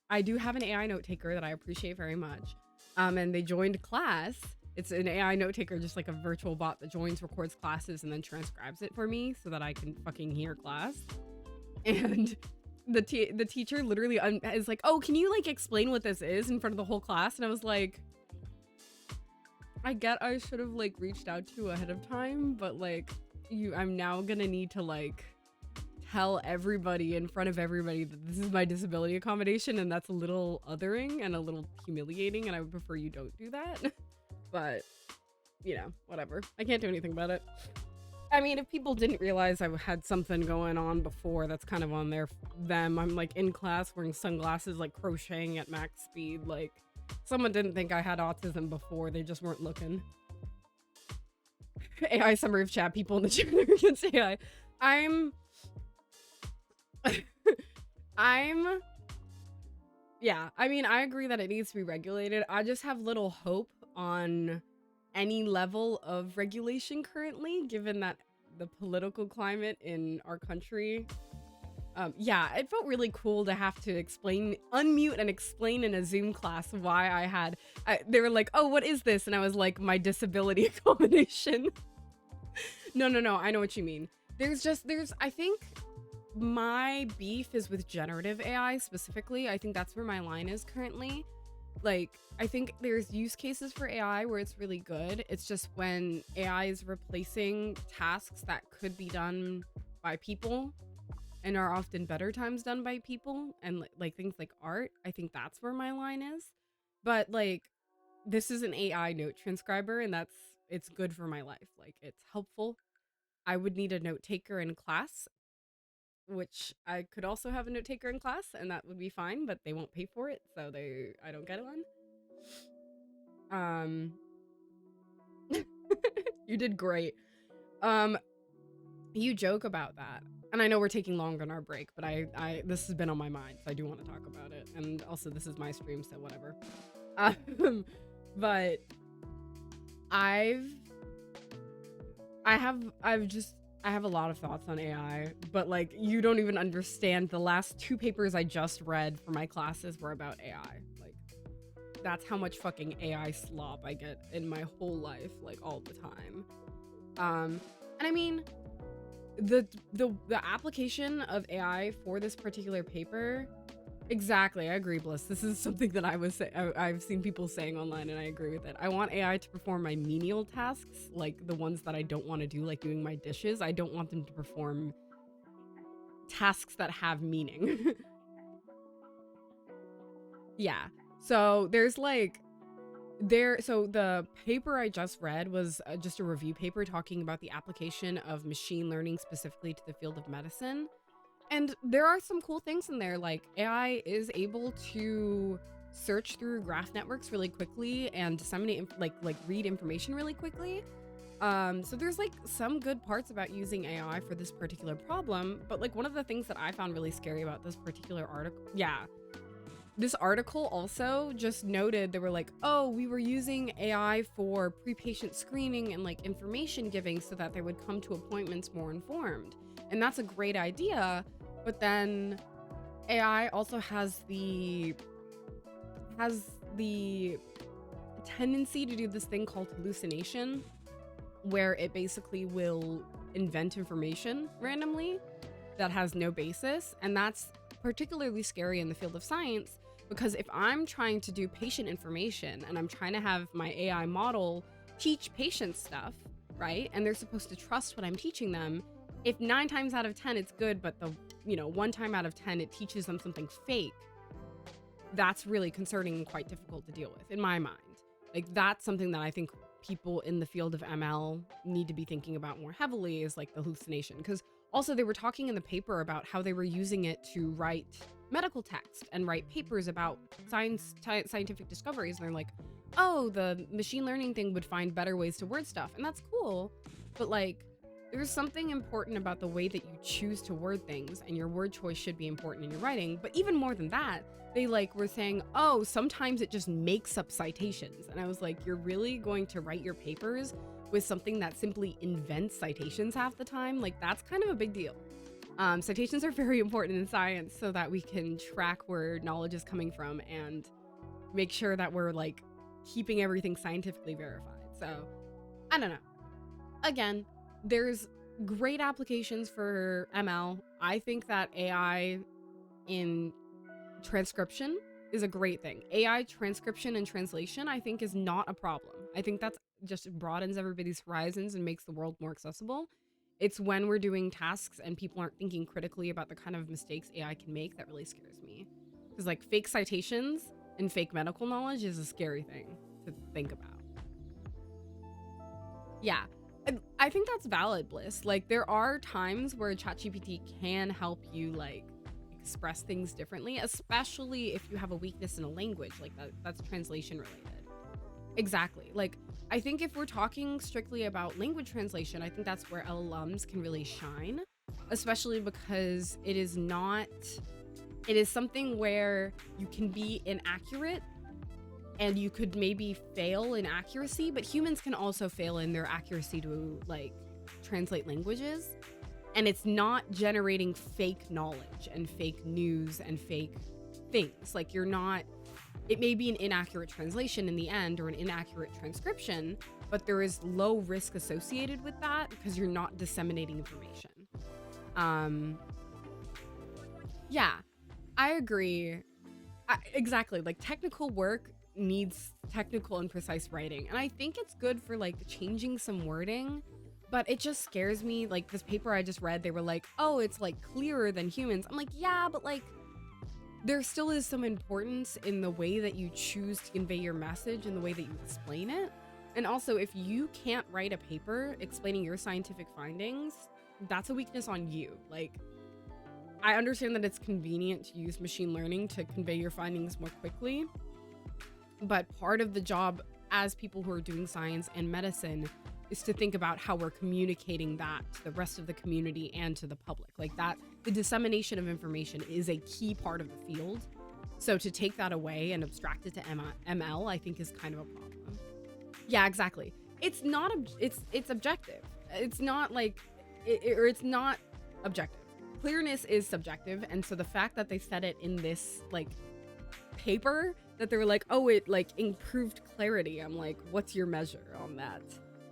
I do have an AI note taker that I appreciate very much. And they joined class. It's an AI note taker, just like a virtual bot that joins, records classes, and then transcribes it for me so that I can fucking hear class. And the teacher literally is like, oh, can you like explain what this is in front of the whole class? And I was like, I get I should have like reached out to you ahead of time, but like I'm now gonna need to like tell everybody in front of everybody that this is my disability accommodation, and that's a little othering and a little humiliating, and I would prefer you don't do that. But you know, whatever. I can't do anything about it. I mean, if people didn't realize I had something going on before, that's kind of on them. I'm like in class wearing sunglasses, like crocheting at max speed. Like, someone didn't think I had autism before, they just weren't looking. AI summary of chat, people in the chat against AI. Yeah, I mean, I agree that it needs to be regulated. I just have little hope on any level of regulation currently, given that the political climate in our country. Yeah, it felt really cool to have to unmute and explain in a Zoom class why they were like, oh, what is this? And I was like, my disability accommodation. No, I know what you mean. I think my beef is with generative AI specifically. I think that's where my line is currently. Like, I think there's use cases for AI where it's really good. It's just when AI is replacing tasks that could be done by people and are often better times done by people, and like things like art, I think that's where my line is. But like, this is an AI note transcriber, and it's good for my life. Like, it's helpful. I would need a note taker in class, which I could also have a note taker in class, and that would be fine, but they won't pay for it, so I don't get one. You did great. You joke about that, and I know we're taking long on our break, but this has been on my mind, so I do want to talk about it. And also, this is my stream, so whatever. But I have a lot of thoughts on AI, but like, you don't even understand. The last 2 papers I just read for my classes were about AI. Like, that's how much fucking AI slop I get in my whole life, like all the time. And I mean, the application of AI for this particular paper, exactly, I agree, Bliss. This is something that I've seen people saying online, and I agree with it. I want AI to perform my menial tasks, like the ones that I don't want to do, like doing my dishes. I don't want them to perform tasks that have meaning. Yeah. So so the paper I just read was just a review paper talking about the application of machine learning specifically to the field of medicine. And there are some cool things in there, like AI is able to search through graph networks really quickly and disseminate, like read information really quickly. So there's like some good parts about using AI for this particular problem, but like one of the things that I found really scary about this particular article, this article also just noted, they were like, oh, we were using AI for pre-patient screening and like information giving so that they would come to appointments more informed. And that's a great idea, but then AI also has the tendency to do this thing called hallucination, where it basically will invent information randomly that has no basis. And that's particularly scary in the field of science, because if I'm trying to do patient information and I'm trying to have my AI model teach patients stuff, right? And they're supposed to trust what I'm teaching them. If 9 times out of 10 it's good, but the 1 time out of 10 it teaches them something fake, that's really concerning and quite difficult to deal with in my mind. Like, that's something that I think people in the field of ML need to be thinking about more heavily, is like the hallucination. Because also they were talking in the paper about how they were using it to write medical text and write papers about scientific discoveries. And they're like, oh, the machine learning thing would find better ways to word stuff. And that's cool. But like, there's something important about the way that you choose to word things, and your word choice should be important in your writing. But even more than that, they like were saying, oh, sometimes it just makes up citations. And I was like, you're really going to write your papers with something that simply invents citations half the time? Like, that's kind of a big deal. Citations are very important in science so that we can track where knowledge is coming from and make sure that we're like keeping everything scientifically verified. So I don't know. Again, there's great applications for ML. I think that AI in transcription is a great thing. AI transcription and translation, I think, is not a problem. I think that's just broadens everybody's horizons and makes the world more accessible. It's when we're doing tasks and people aren't thinking critically about the kind of mistakes AI can make that really scares me. Because like fake citations and fake medical knowledge is a scary thing to think about. Yeah. I think that's valid, Bliss. Like, there are times where ChatGPT can help you, like, express things differently, especially if you have a weakness in a language. Like, that's translation related. Exactly. Like, I think if we're talking strictly about language translation, I think that's where LLMs can really shine, especially because it is something where you can be inaccurate and you could maybe fail in accuracy, but humans can also fail in their accuracy to like translate languages. And it's not generating fake knowledge and fake news and fake things. Like, it may be an inaccurate translation in the end or an inaccurate transcription, but there is low risk associated with that because you're not disseminating information. Yeah, I agree. Exactly. Like, technical work needs technical and precise writing. And I think it's good for like changing some wording, but it just scares me. Like, this paper I just read, they were like, oh, it's like clearer than humans. I'm like, yeah, but like, there still is some importance in the way that you choose to convey your message and the way that you explain it. And also, if you can't write a paper explaining your scientific findings, that's a weakness on you. Like, I understand that it's convenient to use machine learning to convey your findings more quickly, but part of the job as people who are doing science and medicine is to think about how we're communicating that to the rest of the community and to the public. Like, that the dissemination of information is a key part of the field. So to take that away and abstract it to ML, I think is kind of a problem. Yeah, exactly. It's not, it's objective. It's not like, it's not objective. Clearness is subjective. And so the fact that they said it in this like paper, that they were like, oh, it like improved clarity. I'm like, what's your measure on that?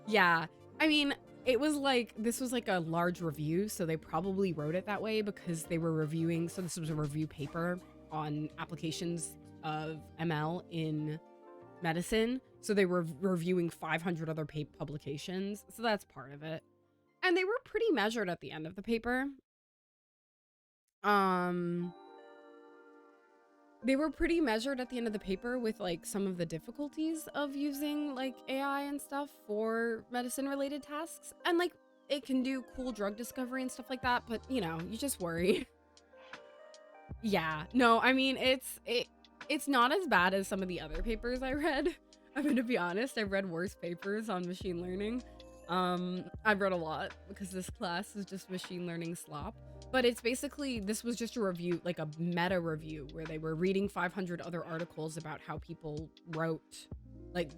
Yeah, I mean, this was like a large review, so they probably wrote it that way because they were reviewing. So this was a review paper on applications of ML in medicine. So they were reviewing 500 other publications. So that's part of it. And they were pretty measured at the end of the paper. They were pretty measured at the end of the paper with like some of the difficulties of using like AI and stuff for medicine related tasks. And like, it can do cool drug discovery and stuff like that, but you know, you just worry. Yeah, no, I mean, it's not as bad as some of the other papers I read. I'm gonna be honest, I've read worse papers on machine learning. I've read a lot because this class is just machine learning slop. But it's basically, this was just a review, like a meta review, where they were reading 500 other articles about how people wrote, like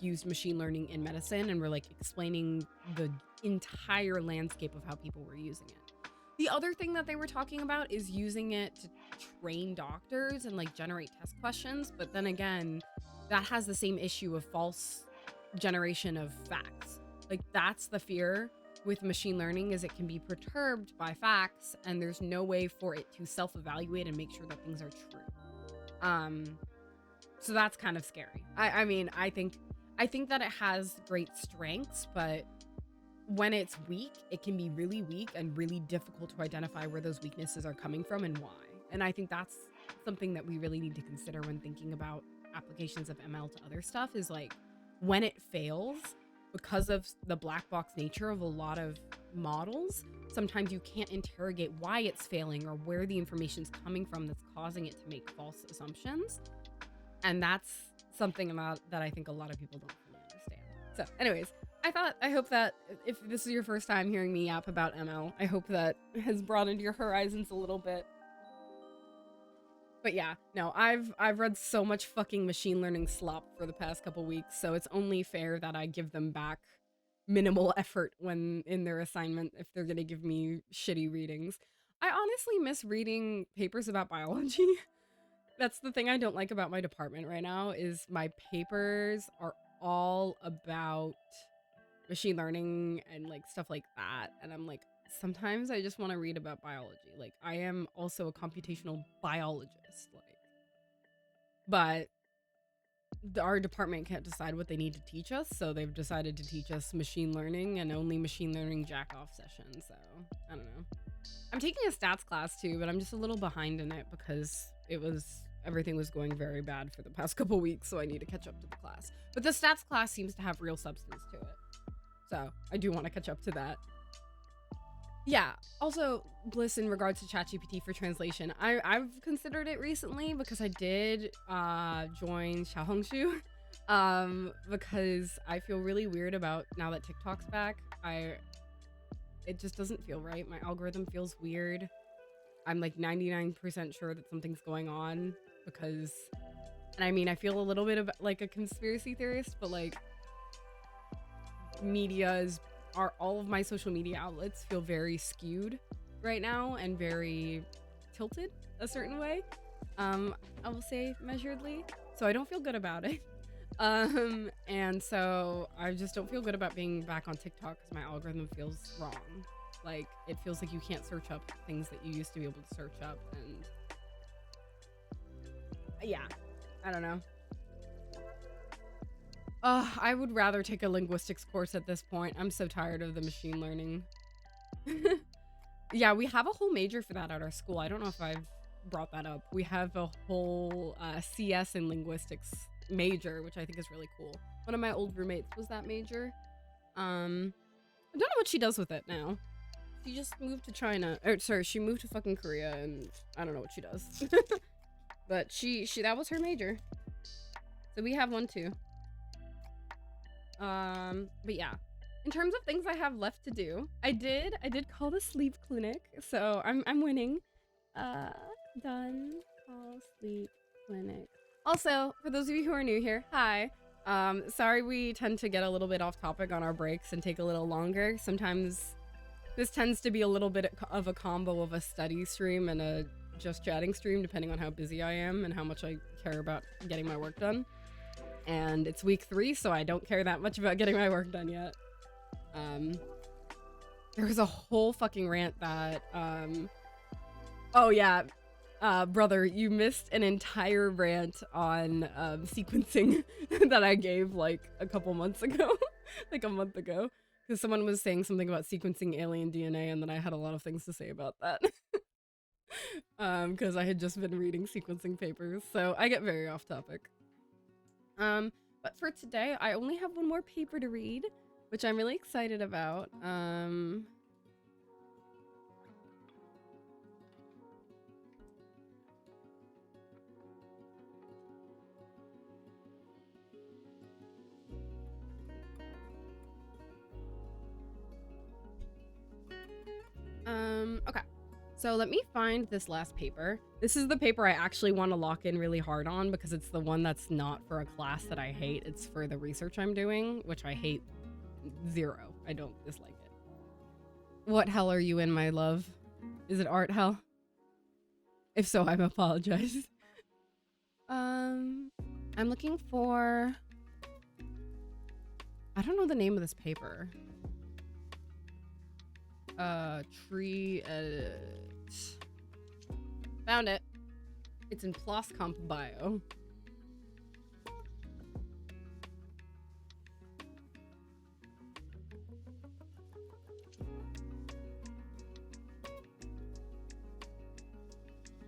used machine learning in medicine, and were like explaining the entire landscape of how people were using it. The other thing that they were talking about is using it to train doctors and like generate test questions. But then again, that has the same issue of false generation of facts. Like, that's the fear with machine learning, is it can be perturbed by facts and there's no way for it to self-evaluate and make sure that things are true. So that's kind of scary. I mean, I think that it has great strengths, but when it's weak, it can be really weak and really difficult to identify where those weaknesses are coming from and why. And I think that's something that we really need to consider when thinking about applications of ML to other stuff, is like, when it fails, because of the black box nature of a lot of models, sometimes you can't interrogate why it's failing or where the information's coming from that's causing it to make false assumptions. And that's something that I think a lot of people don't fully understand. So anyways, I hope that if this is your first time hearing me yap about ML, I hope that has broadened your horizons a little bit. But yeah, no, I've read so much fucking machine learning slop for the past couple weeks, so it's only fair that I give them back minimal effort when in their assignment if they're gonna give me shitty readings. I honestly miss reading papers about biology. That's the thing I don't like about my department right now, is my papers are all about machine learning and like stuff like that, and I'm like, sometimes I just want to read about biology. Like, I am also a computational biologist, like, but our department can't decide what they need to teach us, so they've decided to teach us machine learning and only machine learning jack-off sessions. So I don't know. I'm taking a stats class too, but I'm just a little behind in it because everything was going very bad for the past couple weeks, so I need to catch up to the class. But the stats class seems to have real substance to it. So I do want to catch up to that. Yeah. Also, Bliss, in regards to ChatGPT for translation, I've considered it recently because I did join Xiaohongshu, because I feel really weird about now that TikTok's back. It just doesn't feel right. My algorithm feels weird. I'm like 99% sure that something's going on because, and I mean, I feel a little bit of like a conspiracy theorist, but like all of my social media outlets feel very skewed right now and very tilted a certain way. I will say measuredly. So I don't feel good about it. And so I just don't feel good about being back on TikTok because my algorithm feels wrong. Like, it feels like you can't search up things that you used to be able to search up, and yeah, I don't know. I would rather take a linguistics course at this point. I'm so tired of the machine learning. Yeah, we have a whole major for that at our school. I don't know if I've brought that up. We have a whole CS in linguistics major, which I think is really cool. One of my old roommates was that major. I don't know what she does with it now. She just moved to China. Or sorry, she moved to fucking Korea, and I don't know what she does. But she that was her major. So we have one too. But yeah. In terms of things I have left to do, I did call the sleep clinic, so I'm winning. Done call sleep clinic. Also, for those of you who are new here, hi. Sorry we tend to get a little bit off topic on our breaks and take a little longer. Sometimes this tends to be a little bit of a combo of a study stream and a just chatting stream, depending on how busy I am and how much I care about getting my work done. And it's week 3, so I don't care that much about getting my work done yet. There was a whole fucking rant that, oh yeah, brother, you missed an entire rant on sequencing that I gave like a couple months ago, like a month ago, because someone was saying something about sequencing alien DNA, and then I had a lot of things to say about that. Because I had just been reading sequencing papers, so I get very off topic. But for today, I only have one more paper to read, which I'm really excited about. Okay. So let me find this last paper. This is the paper I actually want to lock in really hard on because it's the one that's not for a class that I hate. It's for the research I'm doing, which I hate 0. I don't dislike it. What hell are you in, my love? Is it art hell? If so, I'm apologize. I'm looking for... I don't know the name of this paper. Tree edit. Found it. It's in PLOS Comp Bio.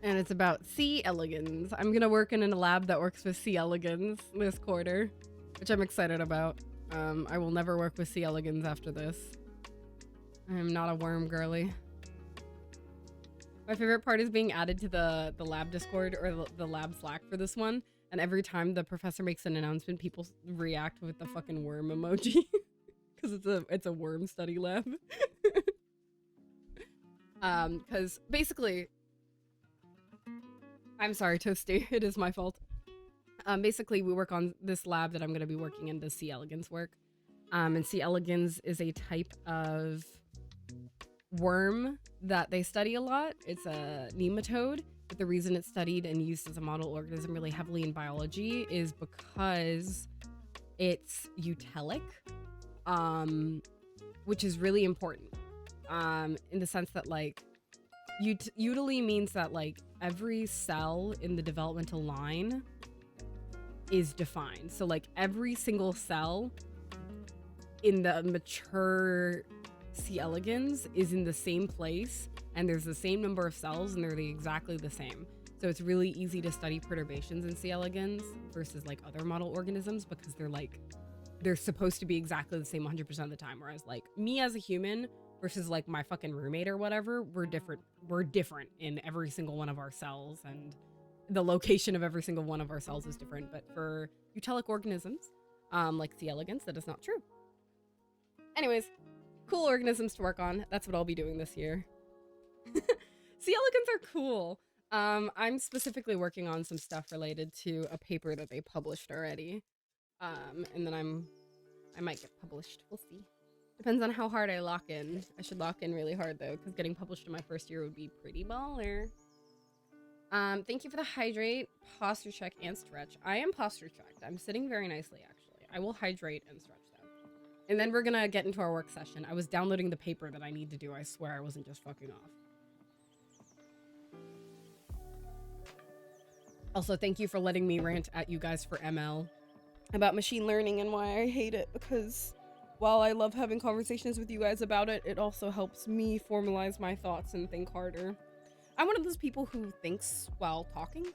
And it's about C. elegans. I'm gonna work in a lab that works with C. elegans this quarter, which I'm excited about. I will never work with C. elegans after this. I am not a worm girly. My favorite part is being added to the lab Discord or the lab Slack for this one, and every time the professor makes an announcement, people react with the fucking worm emoji because it's a worm study lab. Because basically, I'm sorry, Toasty, it is my fault. Basically, we work on this lab that I'm going to be working in, the C. elegans work. And C. elegans is a type of worm that they study a lot. It's a nematode, but the reason it's studied and used as a model organism really heavily in biology is because it's eutelic, which is really important, in the sense that like utily means that like every cell in the developmental line is defined. So like every single cell in the mature C. elegans is in the same place, and there's the same number of cells and they're exactly the same. So it's really easy to study perturbations in C. elegans versus like other model organisms because they're like they're supposed to be exactly the same 100% of the time. Whereas like me as a human versus like my fucking roommate or whatever, we're different. We're different in every single one of our cells, and the location of every single one of our cells is different. But for eutelic organisms, like C. elegans, that is not true. Anyways, cool organisms to work on. That's what I'll be doing this year. C. elegans are cool. I'm specifically working on some stuff related to a paper that they published already. And then I might get published. We'll see. Depends on how hard I lock in. I should lock in really hard though, because getting published in my first year would be pretty baller. Thank you for the hydrate, posture check, and stretch. I am posture checked. I'm sitting very nicely, actually. I will hydrate and stretch though. And then we're gonna get into our work session. I was downloading the paper that I need to do. I swear I wasn't just fucking off. Also, thank you for letting me rant at you guys for ML about machine learning and why I hate it, because while I love having conversations with you guys about it, it also helps me formalize my thoughts and think harder. I'm one of those people who thinks while talking.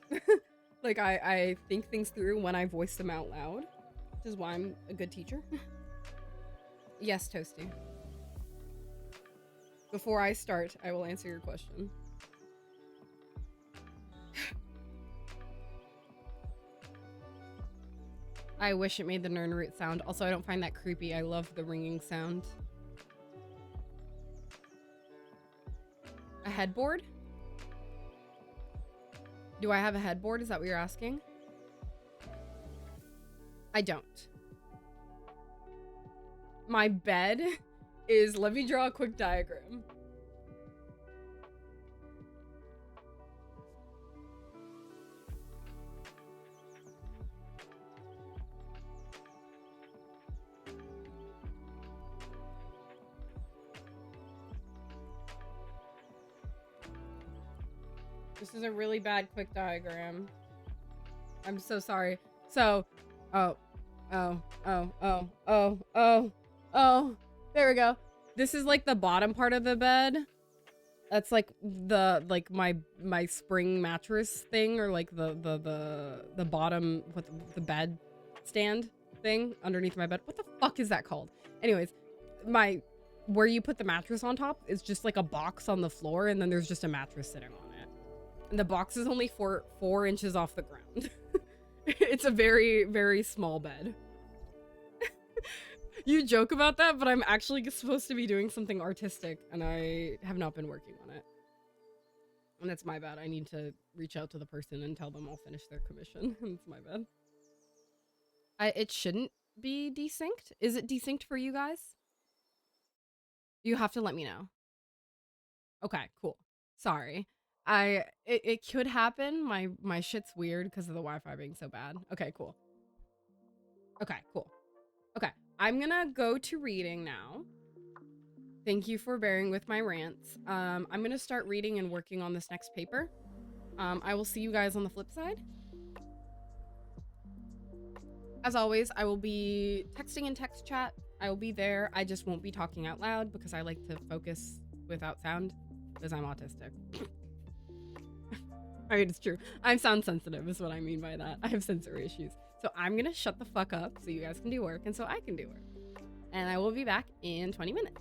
Like, I think things through when I voice them out loud, which is why I'm a good teacher. Yes, Toasty. Before I start, I will answer your question. I wish it made the Nernroot sound. Also, I don't find that creepy. I love the ringing sound. A headboard? Do I have a headboard? Is that what you're asking? I don't. My bed is... Let me draw a quick diagram. This is a really bad quick diagram. I'm so sorry. So, oh, there we go. This is like the bottom part of the bed. That's like my spring mattress thing, or like the bottom with the bed stand thing underneath my bed. What the fuck is that called? Anyways, where you put the mattress on top is just like a box on the floor, and then there's just a mattress sitting on it. And the box is only 4 inches off the ground. It's a very, very small bed. You joke about that, but I'm actually supposed to be doing something artistic, and I have not been working on it. And that's my bad. I need to reach out to the person and tell them I'll finish their commission. It's my bad. It shouldn't be desynced. Is it desynced for you guys? You have to let me know. Okay, cool. Sorry. It could happen. My shit's weird because of the Wi-Fi being so bad. Okay, cool. Okay, cool. Okay, I'm gonna go to reading now. Thank you for bearing with my rants. I'm gonna start reading and working on this next paper. I will see you guys on the flip side. As always, I will be texting in text chat. I will be there. I just won't be talking out loud because I like to focus without sound because I'm autistic. I mean, it's true. I'm sound sensitive is what I mean by that. I have sensory issues. So I'm gonna shut the fuck up so you guys can do work and so I can do work. And I will be back in 20 minutes.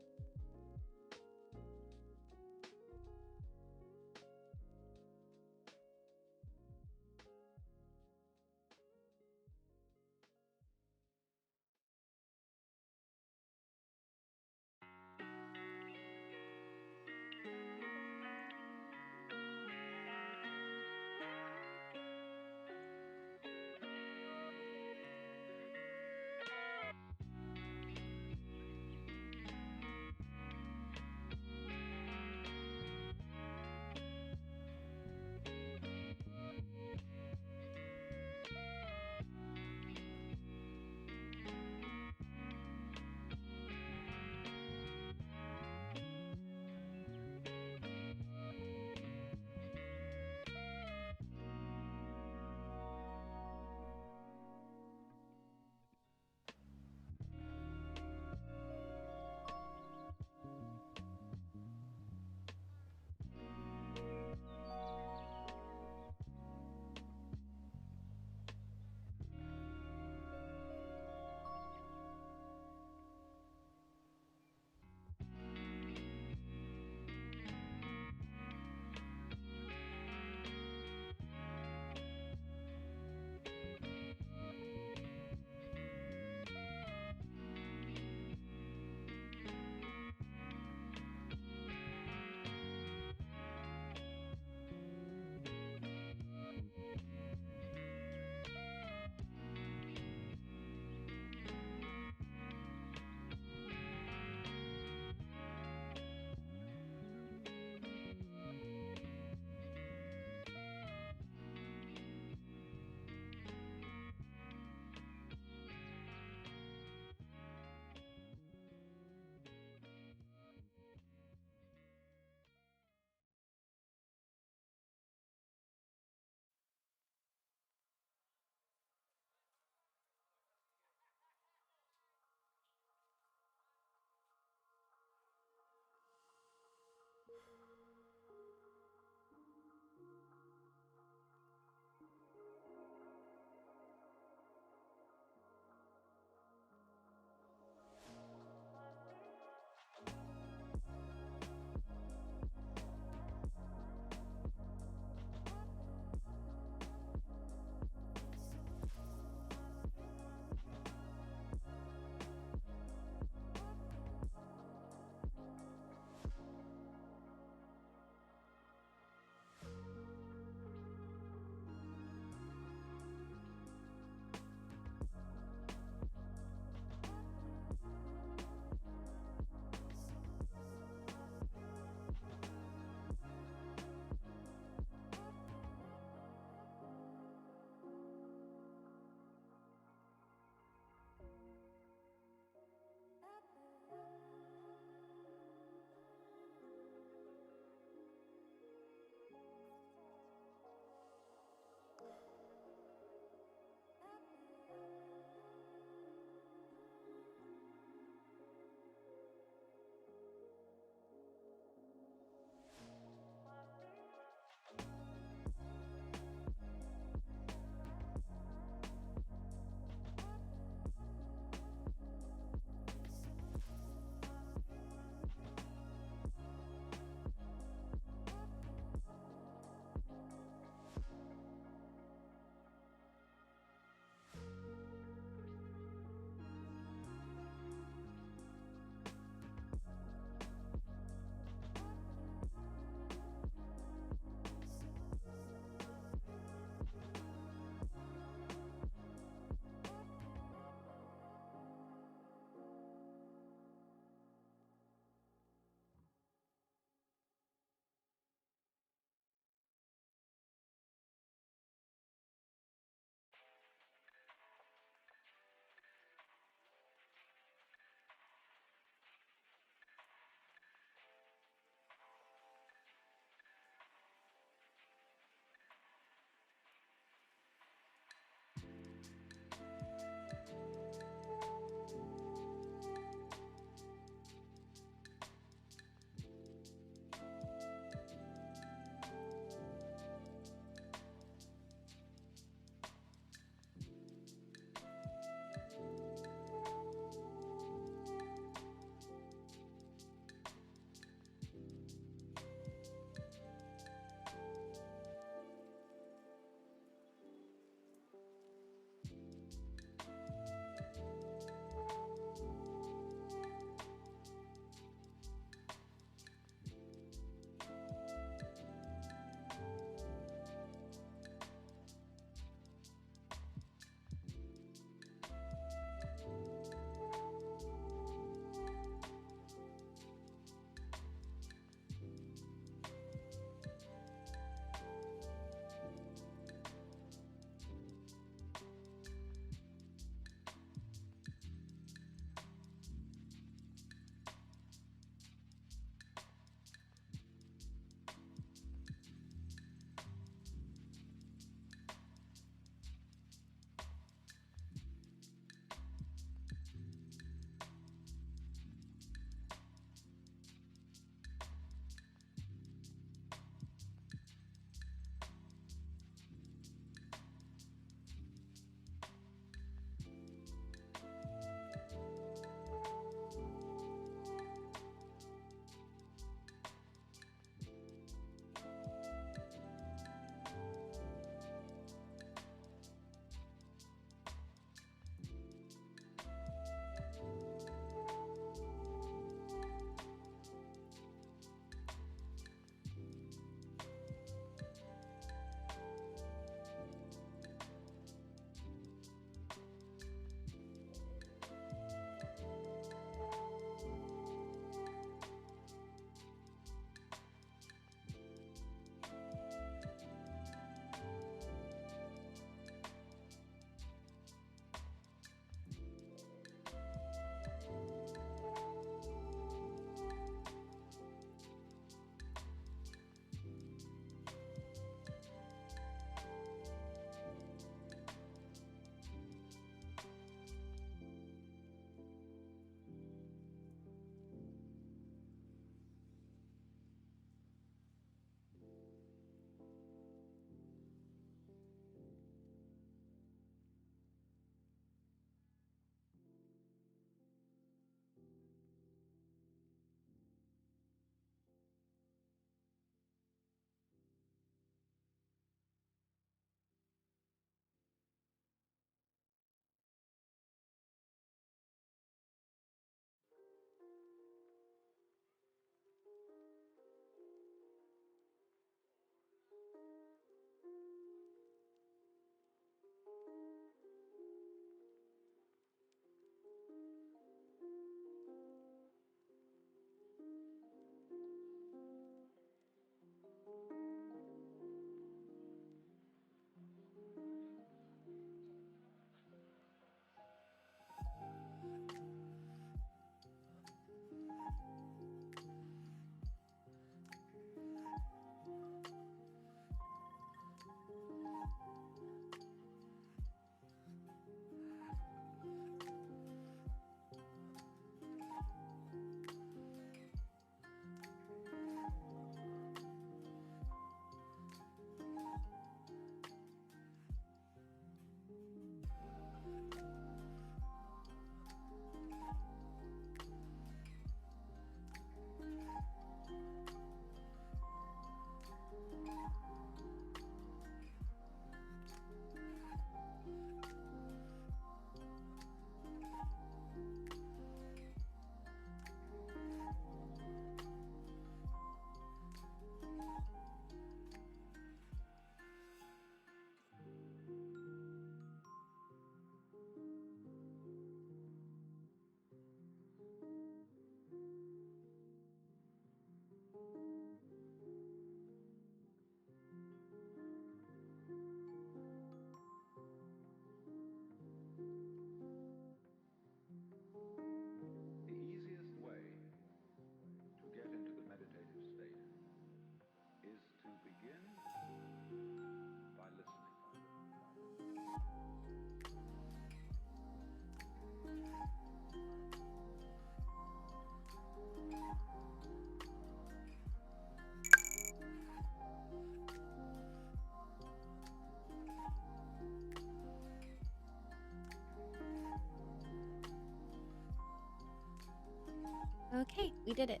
We did it.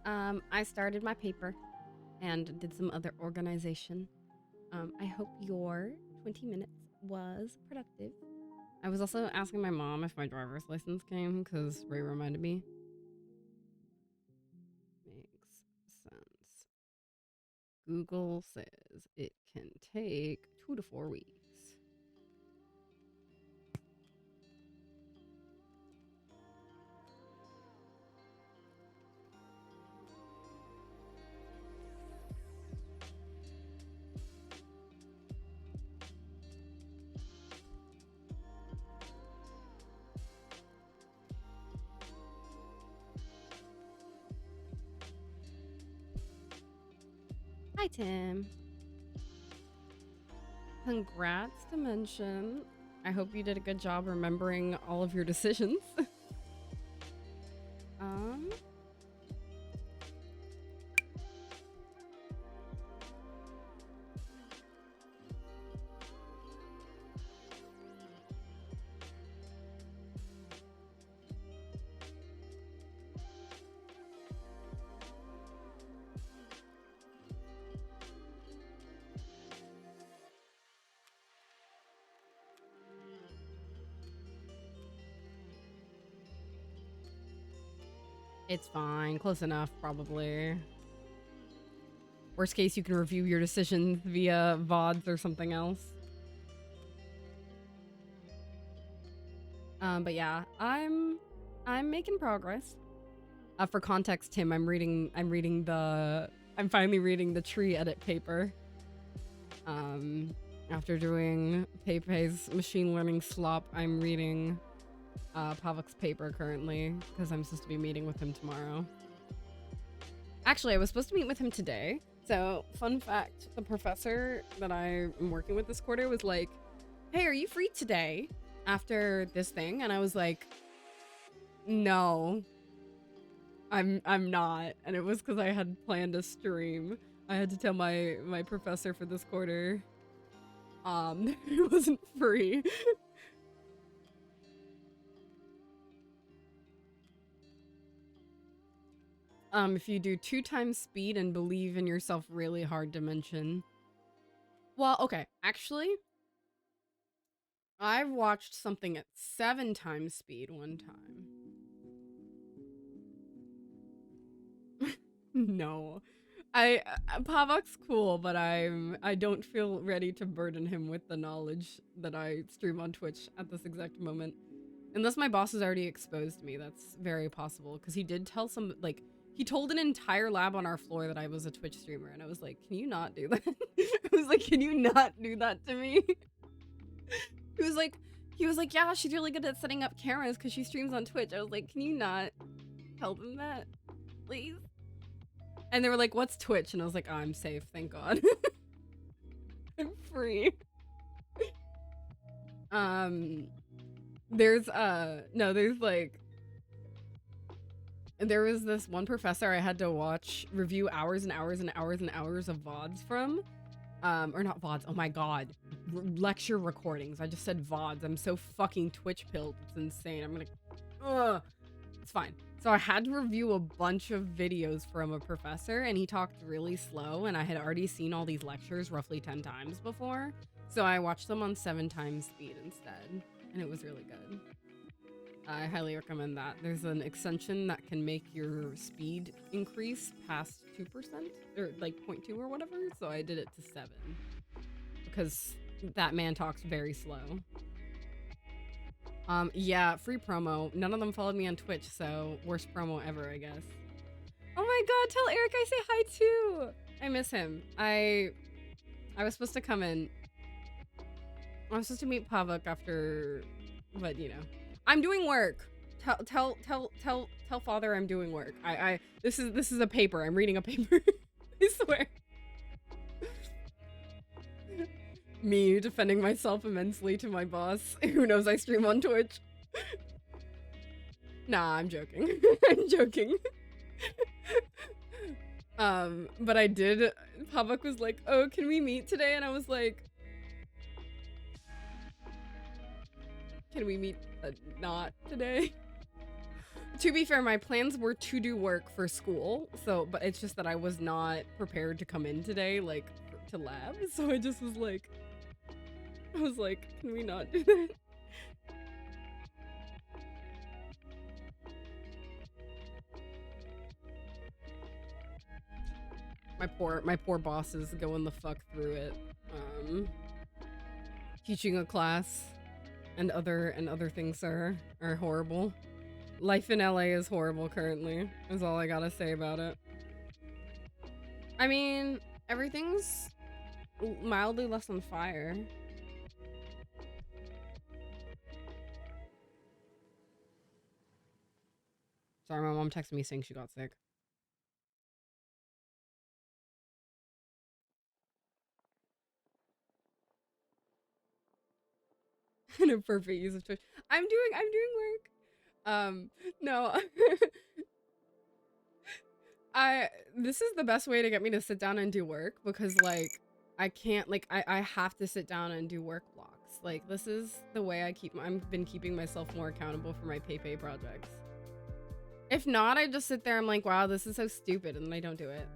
I started my paper and did some other organization. I hope your 20 minutes was productive. I was also asking my mom if my driver's license came because Ray reminded me. Makes sense. Google says it can take 2 to 4 weeks. Hi, Tim. Congrats to mention. I hope you did a good job remembering all of your decisions. It's fine. Close enough, probably. Worst case, you can review your decisions via VODs or something else. But yeah, I'm making progress. For context, Tim, I'm finally reading the tree edit paper. After doing Pepe's machine learning slop, I'm reading Pavok's paper currently because I'm supposed to be meeting with him tomorrow. Actually, I was supposed to meet with him today. So, fun fact, the professor that I'm working with this quarter was like, "Hey, are you free today after this thing?" And I was like, "No, I'm not." And it was because I had planned a stream. I had to tell my professor for this quarter it wasn't free. If you do 2 times speed and believe in yourself really hard to mention. Well, okay, actually, I've watched something at 7 times speed one time. No. Pavok's cool, but I don't feel ready to burden him with the knowledge that I stream on Twitch at this exact moment. Unless my boss has already exposed me, that's very possible. Because he did tell he told an entire lab on our floor that I was a Twitch streamer, and I was like, "Can you not do that?" I was like, "Can you not do that to me?" He was like, "Yeah, she's really good at setting up cameras because she streams on Twitch." I was like, "Can you not tell them that, please?" And they were like, "What's Twitch?" And I was like, "Oh, I'm safe, thank God." I'm free. There was this one professor I had to review hours and hours and hours and hours of VODs from. Or not VODs, oh my god. Lecture recordings. I just said VODs. I'm so fucking Twitch pilled. It's insane. It's fine. So I had to review a bunch of videos from a professor, and he talked really slow, and I had already seen all these lectures roughly 10 times before. So I watched them on 7 times speed instead, and it was really good. I highly recommend that. There's an extension that can make your speed increase past 2%, or like 0.2 or whatever, so I did it to 7. Because that man talks very slow. Yeah, free promo. None of them followed me on Twitch, so worst promo ever, I guess. Oh my god, tell Eric I say hi too! I miss him. I was supposed to come in. I was supposed to meet Pavok after, but you know. I'm doing work. Tell father I'm doing work. This is a paper. I'm reading a paper. I swear. Me defending myself immensely to my boss, who knows I stream on Twitch. Nah, I'm joking. I'm joking. But I did. Pavok was like, "Oh, can we meet today?" And I was like, "Can we meet not today?" To be fair, my plans were to do work for school, so, but it's just that I was not prepared to come in today, like, to lab, so I just was like, can we not do that? My poor boss is going the fuck through it. Teaching a class and other things are horrible. Life in LA is horrible currently, is all I gotta say about it. I mean, everything's mildly less on fire. Sorry, my mom texted me saying she got sick. In a perfect use of Twitch. I'm doing work. No. This is the best way to get me to sit down and do work because like I can't like I have to sit down and do work blocks. Like this is the way I've been keeping myself more accountable for my PayPay projects. If not, I just sit there, I'm like, wow, this is so stupid, and then I don't do it.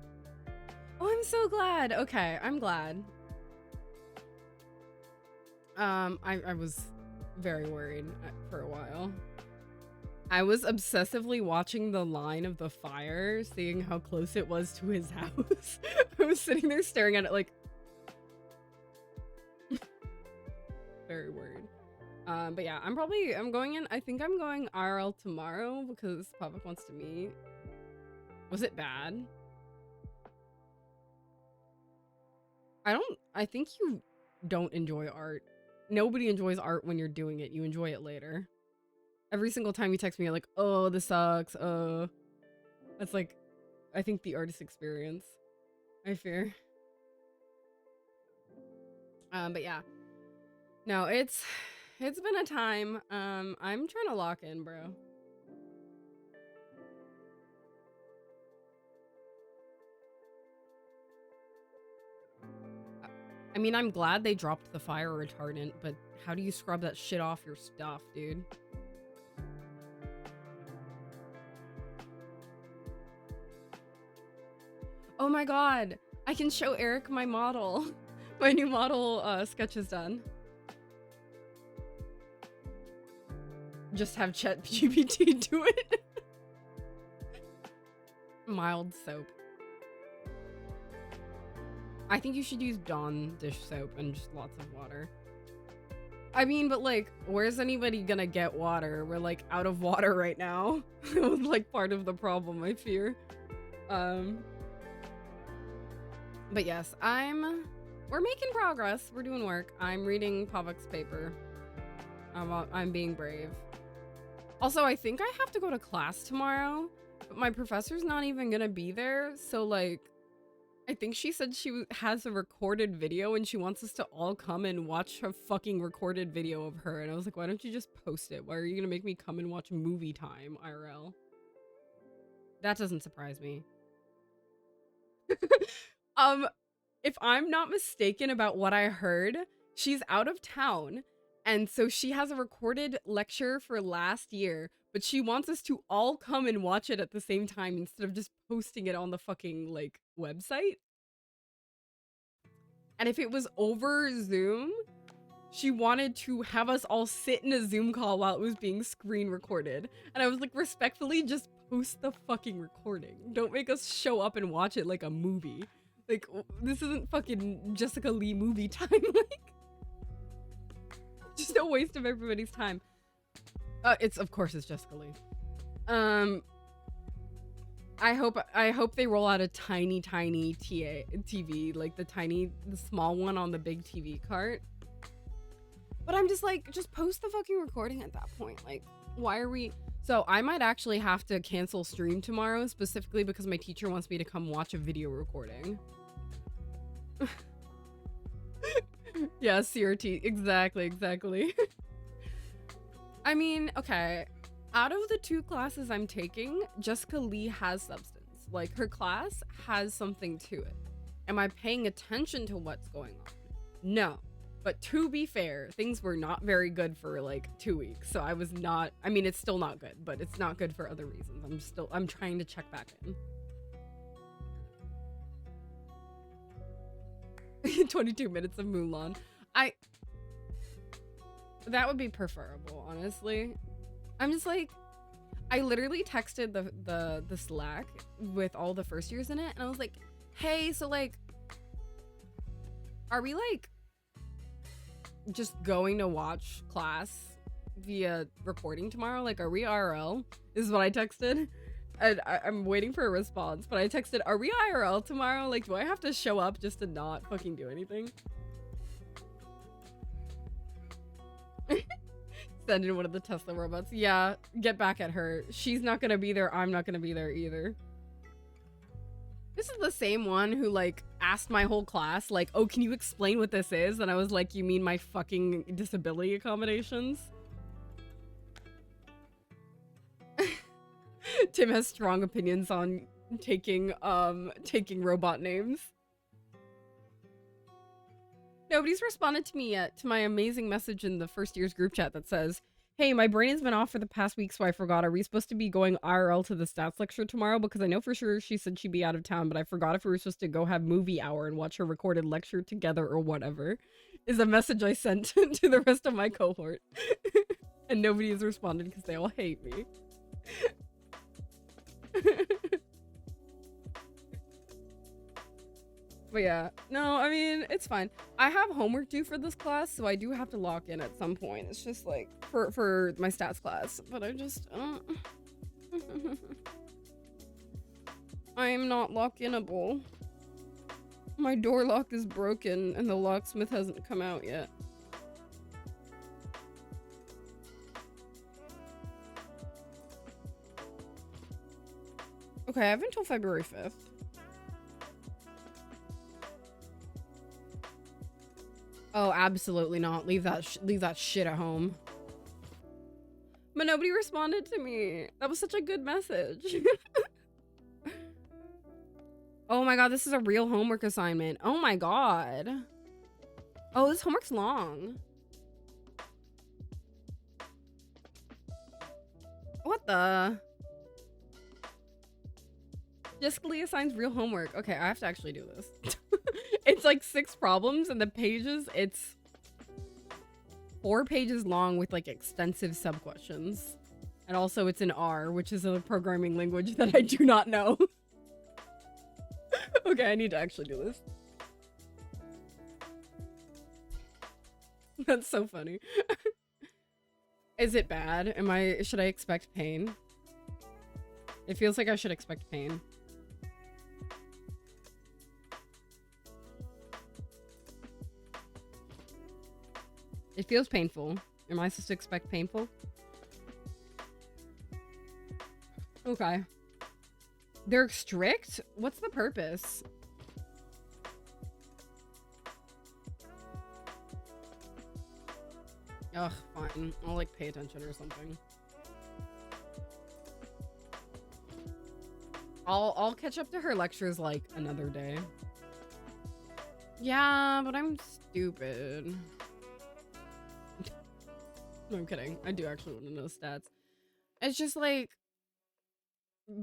Oh, I'm so glad. Okay, I'm glad. I was very worried for a while. I was obsessively watching the line of the fire, seeing how close it was to his house. I was sitting there staring at it like... very worried. But yeah, I'm going in, I think I'm going IRL tomorrow because Pavok wants to meet. Was it bad? I think you don't enjoy art. Nobody enjoys art when you're doing it. You enjoy it later. Every single time you text me, you're like, oh, this sucks. That's like, I think the artist experience. I fear. But yeah. No, it's been a time. I'm trying to lock in, bro. I mean, I'm glad they dropped the fire retardant, but how do you scrub that shit off your stuff, dude? Oh my god, I can show Eric my model. My new model sketch is done. Just have ChatGPT do it. Mild soap. I think you should use Dawn dish soap and just lots of water. I mean, but like, where's anybody gonna get water? We're like out of water right now. It was like part of the problem, I fear. But yes, we're making progress. We're doing work. I'm reading Pavok's paper. I'm being brave. Also, I think I have to go to class tomorrow, but my professor's not even gonna be there. So like, I think she said she has a recorded video and she wants us to all come and watch her fucking recorded video of her. And I was like, why don't you just post it? Why are you gonna make me come and watch movie time, IRL? That doesn't surprise me. If I'm not mistaken about what I heard, she's out of town. And so she has a recorded lecture for last year, but she wants us to all come and watch it at the same time instead of just posting it on the fucking, like, website. And if it was over Zoom, she wanted to have us all sit in a Zoom call while it was being screen recorded. And I was like, respectfully, just post the fucking recording. Don't make us show up and watch it like a movie. Like, this isn't fucking Jessica Lee movie time, like... Just a waste of everybody's time. Of course it's Jessica Lee. I hope they roll out a tiny TV, like the small one on the big TV cart. But I'm just like, just post the fucking recording at that point. Like, why are we... So I might actually have to cancel stream tomorrow, specifically because my teacher wants me to come watch a video recording. Yeah, CRT. Exactly. I mean, okay. Out of the 2 classes I'm taking, Jessica Lee has substance. Like, her class has something to it. Am I paying attention to what's going on? No. But to be fair, things were not very good for like 2 weeks. So I was not, I mean, it's still not good, but it's not good for other reasons. I'm trying to check back in. 22 minutes of Mulan. That would be preferable, honestly. I'm just like, I literally texted the Slack with all the first years in it, and I was like, hey, so like, are we like just going to watch class via recording tomorrow? Like, are we IRL? This is what I texted. And I'm waiting for a response, but I texted, are we IRL tomorrow? Like, do I have to show up just to not fucking do anything? Send in one of the Tesla robots. Yeah, get back at her. She's not gonna be there. I'm not gonna be there either. This is the same one who like asked my whole class like, oh, can you explain what this is? And I was like, you mean my fucking disability accommodations? Tim has strong opinions on taking robot names. Nobody's responded to me yet to my amazing message in the first year's group chat that says, hey, my brain has been off for the past week, so I forgot. Are we supposed to be going IRL to the stats lecture tomorrow? Because I know for sure she said she'd be out of town, but I forgot if we were supposed to go have movie hour and watch her recorded lecture together or whatever. Is a message I sent to the rest of my cohort. And nobody has responded because they all hate me. But yeah, no, I mean, it's fine. I have homework due for this class, so I do have to lock in at some point. It's just like for my stats class, but I just I am not lock-inable. My door lock is broken and the locksmith hasn't come out yet. Okay, I have until February 5th. Oh, absolutely not. Leave that shit at home. But nobody responded to me. That was such a good message. Oh my god, this is a real homework assignment. Oh my god. Oh, this homework's long. What the? Jessica assigns real homework. Okay, I have to actually do this. It's like 6 problems and the pages, it's 4 pages long with like extensive sub-questions. And also it's in R, which is a programming language that I do not know. Okay, I need to actually do this. That's so funny. Is it bad? Should I expect pain? It feels like I should expect pain. It feels painful. Am I supposed to expect painful? Okay. They're strict? What's the purpose? Ugh, fine. I'll like pay attention or something. I'll catch up to her lectures like another day. Yeah, but I'm stupid. No, I'm kidding. I do actually want to know stats. It's just like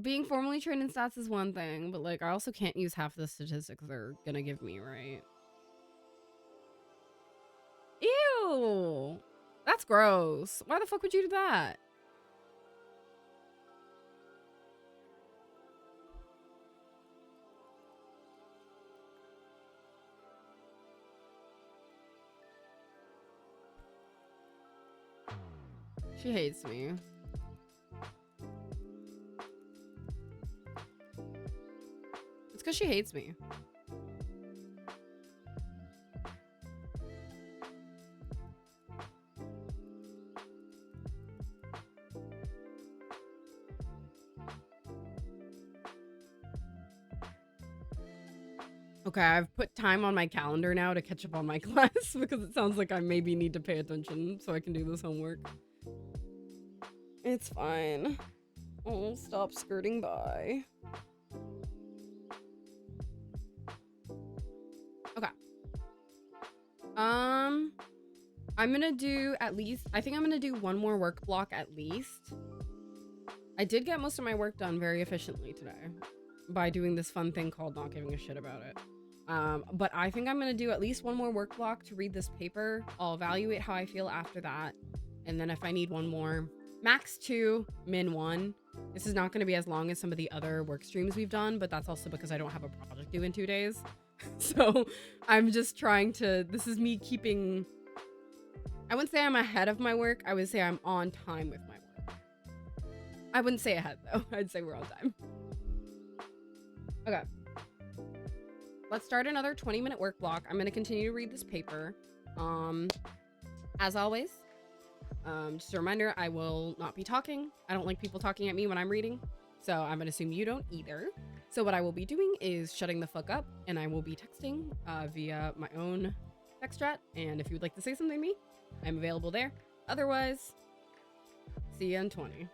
being formally trained in stats is one thing, but like I also can't use half the statistics they're gonna give me, right? Ew! That's gross. Why the fuck would you do that? She hates me. It's because she hates me. Okay, I've put time on my calendar now to catch up on my class because it sounds like I maybe need to pay attention so I can do this homework. It's fine. I'll stop skirting by. Okay. I'm gonna do at least, I think I'm gonna do one more work block at least. I did get most of my work done very efficiently today by doing this fun thing called not giving a shit about it. But I think I'm gonna do at least one more work block to read this paper. I'll evaluate how I feel after that. And then if I need one more, max 2, min 1. This is not gonna be as long as some of the other work streams we've done, but that's also because I don't have a project due in 2 days. So I'm just trying to, this is me keeping, I wouldn't say I'm ahead of my work. I would say I'm on time with my work. I wouldn't say ahead though. I'd say we're on time. Okay. Let's start another 20-minute work block. I'm going to continue to read this paper. As always, just a reminder, I will not be talking. I don't like people talking at me when I'm reading. So I'm going to assume you don't either. So what I will be doing is shutting the fuck up, and I will be texting via my own text chat. And if you would like to say something to me, I'm available there. Otherwise, see you in 20.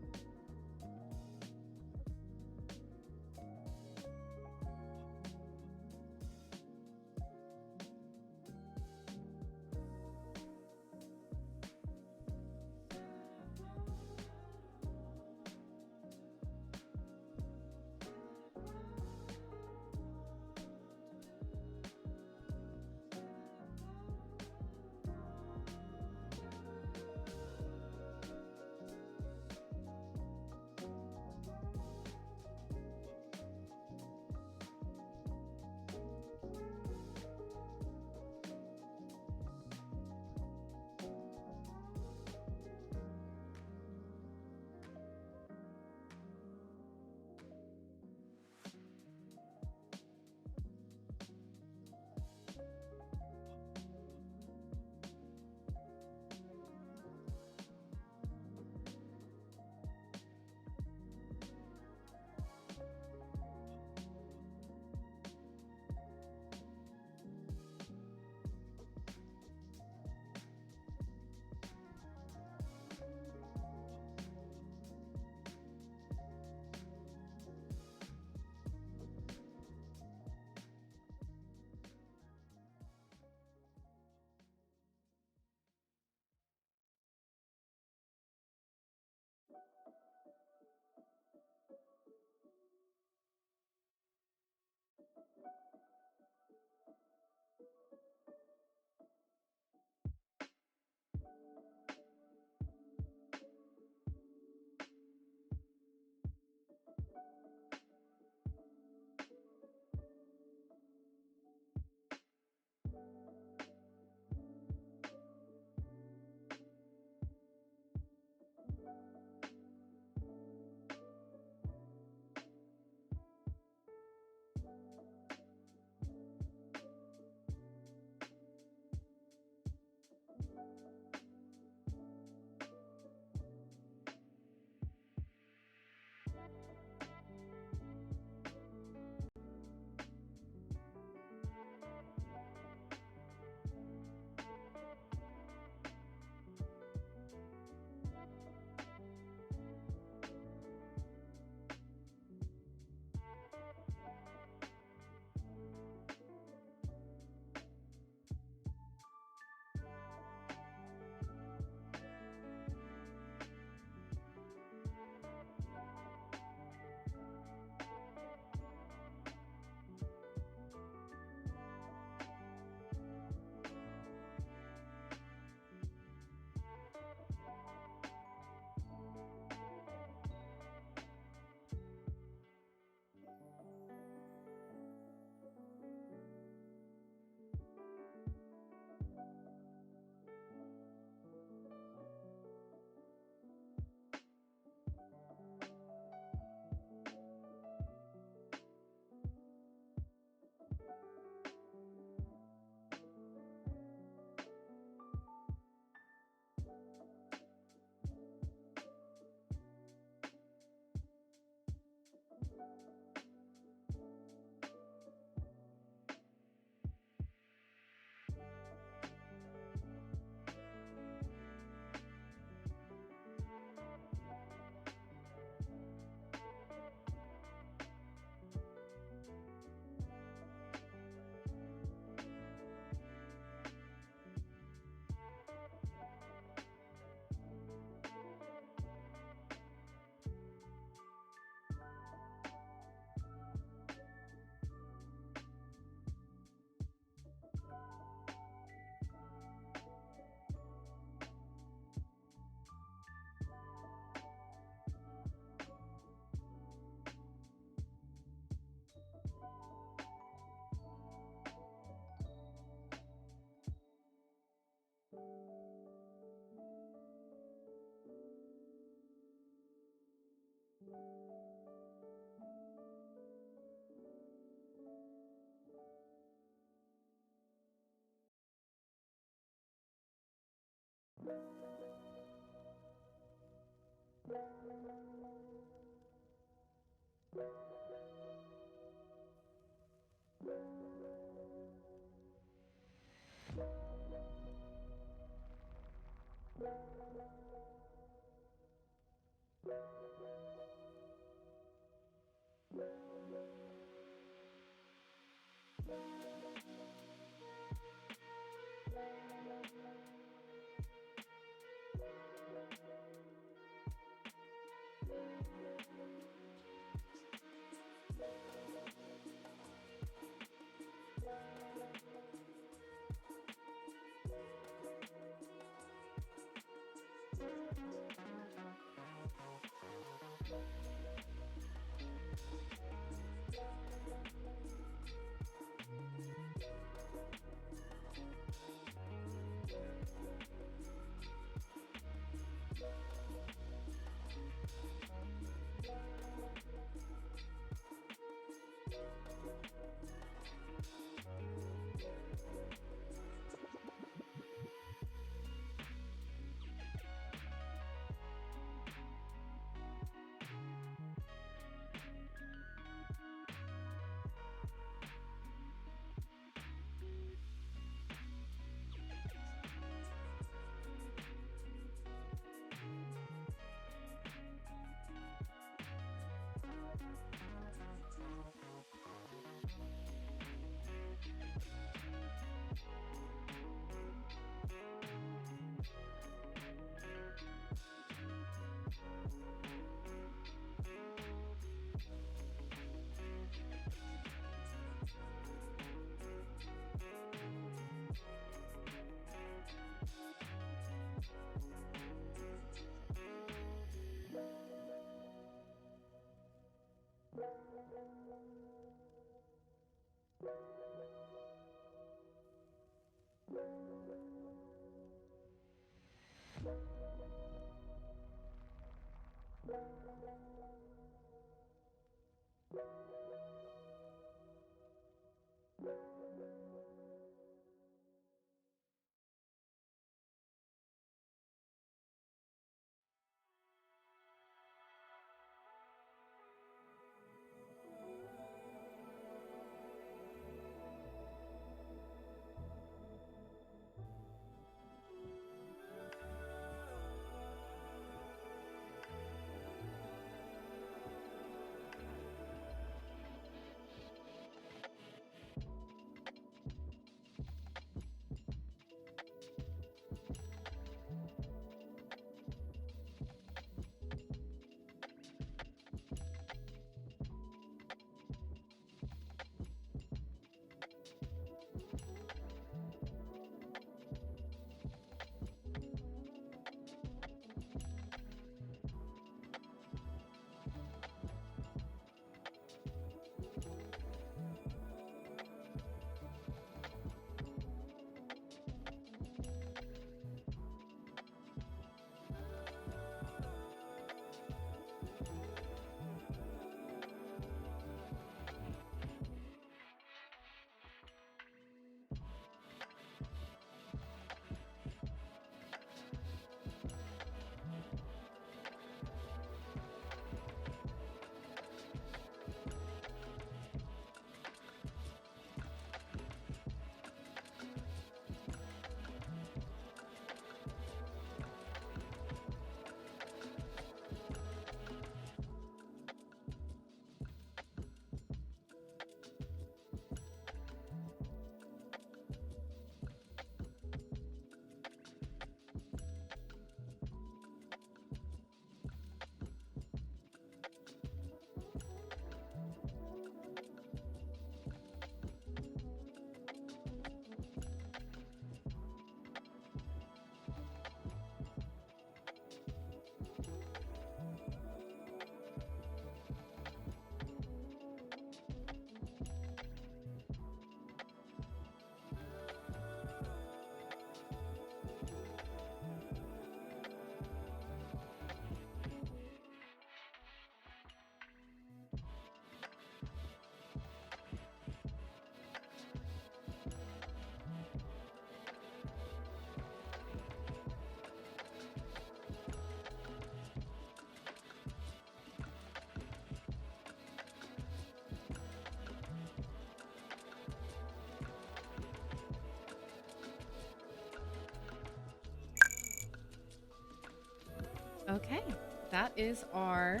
Okay, that is our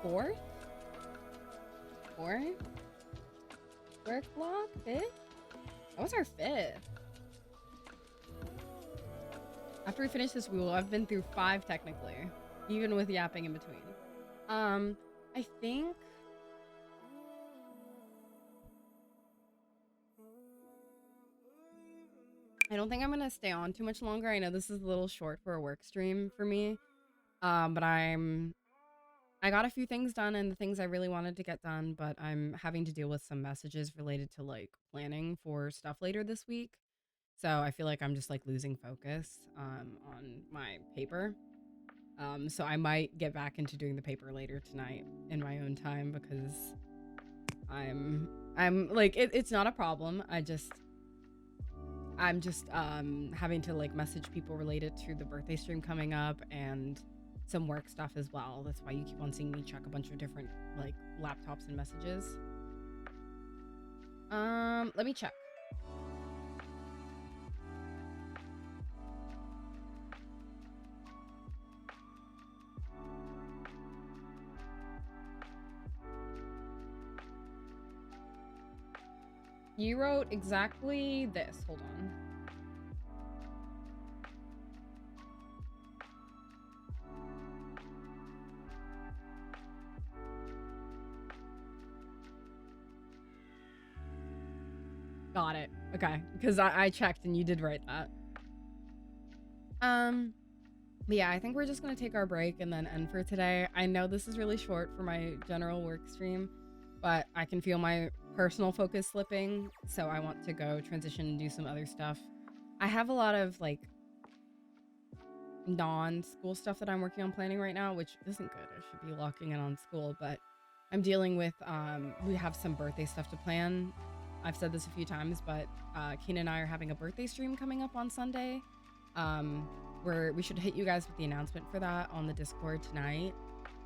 fourth work block. Fifth? That was our fifth. After we finish this, we will have been through 5 technically, even with yapping in between. I think I don't think I'm gonna stay on too much longer. I know this is a little short for a work stream for me. But I got a few things done and the things I really wanted to get done, but I'm having to deal with some messages related to like planning for stuff later this week. So I feel like I'm just like losing focus on my paper. So I might get back into doing the paper later tonight in my own time because I'm like it's not a problem. I'm just having to like message people related to the birthday stream coming up and some work stuff as well. That's why you keep on seeing me check a bunch of different like laptops and messages. Let me check. You wrote exactly this. Hold on. Got it. Okay. Because I checked and you did write that. But yeah, I think we're just going to take our break and then end for today. I know this is really short for my general work stream, but I can feel my personal focus slipping, so I want to go transition and do some other stuff. I have a lot of like non-school stuff that I'm working on planning right now, which isn't good. I should be locking in on school, but I'm dealing with we have some birthday stuff to plan. I've said this a few times, but Keenan and I are having a birthday stream coming up on Sunday. Where we should hit you guys with the announcement for that on the Discord tonight.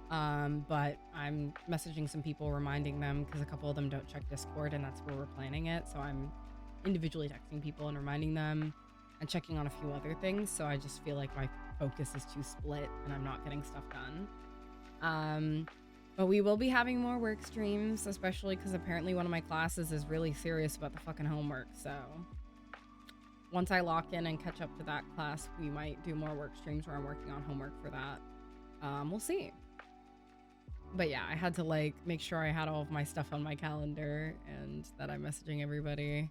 But I'm messaging some people, reminding them because a couple of them don't check Discord and that's where we're planning it. So I'm individually texting people and reminding them and checking on a few other things. So I just feel like my focus is too split and I'm not getting stuff done. But we will be having more work streams, especially because apparently one of my classes is really serious about the fucking homework. So once I lock in and catch up to that class, we might do more work streams where I'm working on homework for that. We'll see. But yeah, I had to like make sure I had all of my stuff on my calendar and that I'm messaging everybody.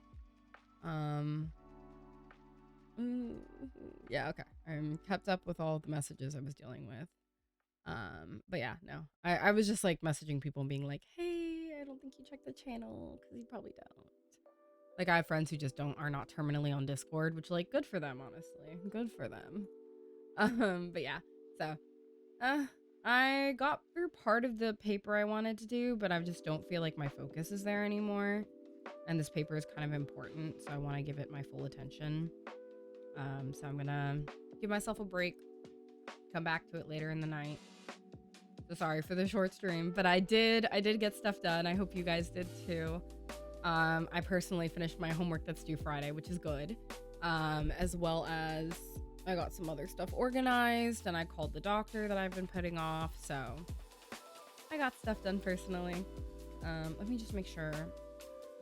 Yeah, okay. I'm kept up with all the messages I was dealing with. But yeah, no. I was just like messaging people and being like, hey, I don't think you checked the channel because you probably don't. Like I have friends who just are not terminally on Discord, which like good for them, honestly. Good for them. But yeah, so I got through part of the paper I wanted to do, but I just don't feel like my focus is there anymore. And this paper is kind of important, so I want to give it my full attention. So I'm gonna give myself a break, come back to it later in the night. So sorry for the short stream, but I did get stuff done. I hope you guys did too. I personally finished my homework that's due Friday, which is good. As well as I got some other stuff organized and I called the doctor that I've been putting off. So I got stuff done personally. Let me just make sure.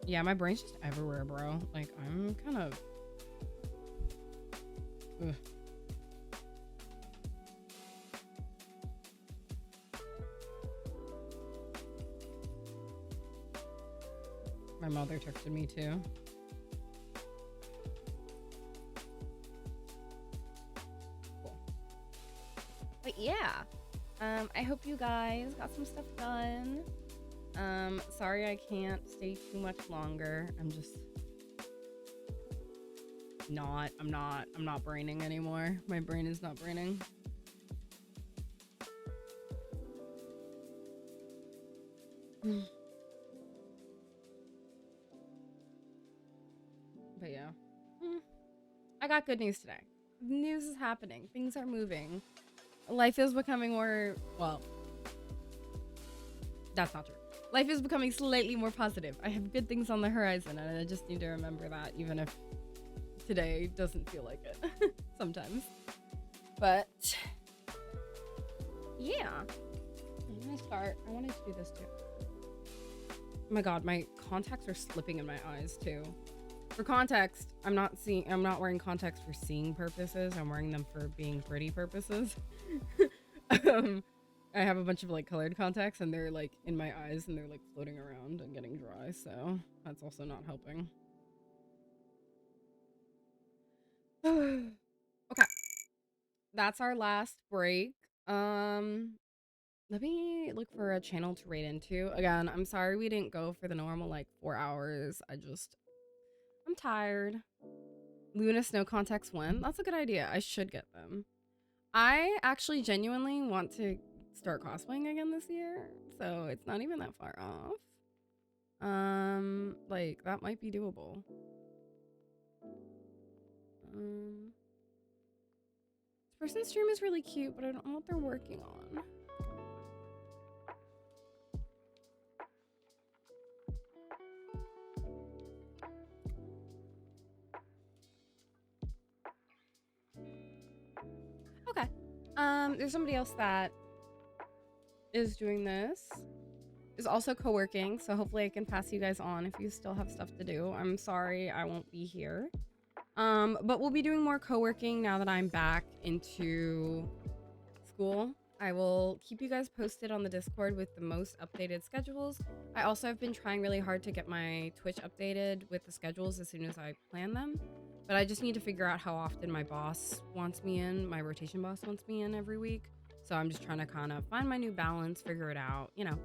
Yeah, my brain's just everywhere, bro. Like I'm kind of... Ugh. My mother texted me too. Cool. But yeah, I hope you guys got some stuff done. Sorry I can't stay too much longer. I'm just I'm not braining anymore. My brain is not braining. But yeah, I got good news today. News is happening. Things are moving. Life is becoming more, well, that's not true. Life is becoming slightly more positive. I have good things on the horizon and I just need to remember that even if today doesn't feel like it sometimes. But Yeah. I'm gonna start. I wanted to do this too. Oh my god, my contacts are slipping in my eyes too. For context, I'm not wearing contacts for seeing purposes. I'm wearing them for being pretty purposes. um, I have a bunch of like colored contacts and they're like in my eyes and they're like floating around and getting dry, so that's also not helping. Okay. That's our last break. Let me look for a channel to raid into. Again, I'm sorry we didn't go for the normal like 4 hours. I'm tired. Luna Snow contacts when? That's a good idea. I should get them. I actually genuinely want to start cosplaying again this year, so it's not even that far off. Like that might be doable. This person's stream is really cute, but I don't know what they're working on. Okay. There's somebody else that is doing this. Is also co-working, so hopefully I can pass you guys on if you still have stuff to do. I'm sorry I won't be here. But we'll be doing more co-working now that I'm back into school. I will keep you guys posted on the Discord with the most updated schedules. I also have been trying really hard to get my Twitch updated with the schedules as soon as I plan them. But I just need to figure out how often my boss wants me in, my rotation boss wants me in every week. So I'm just trying to kind of find my new balance, figure it out, you know.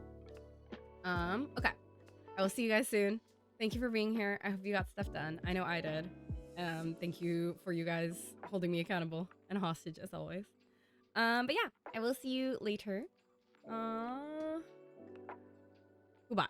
Okay. I will see you guys soon. Thank you for being here. I hope you got stuff done. I know I did. Thank you for you guys holding me accountable and hostage as always. But yeah, I will see you later. Goodbye.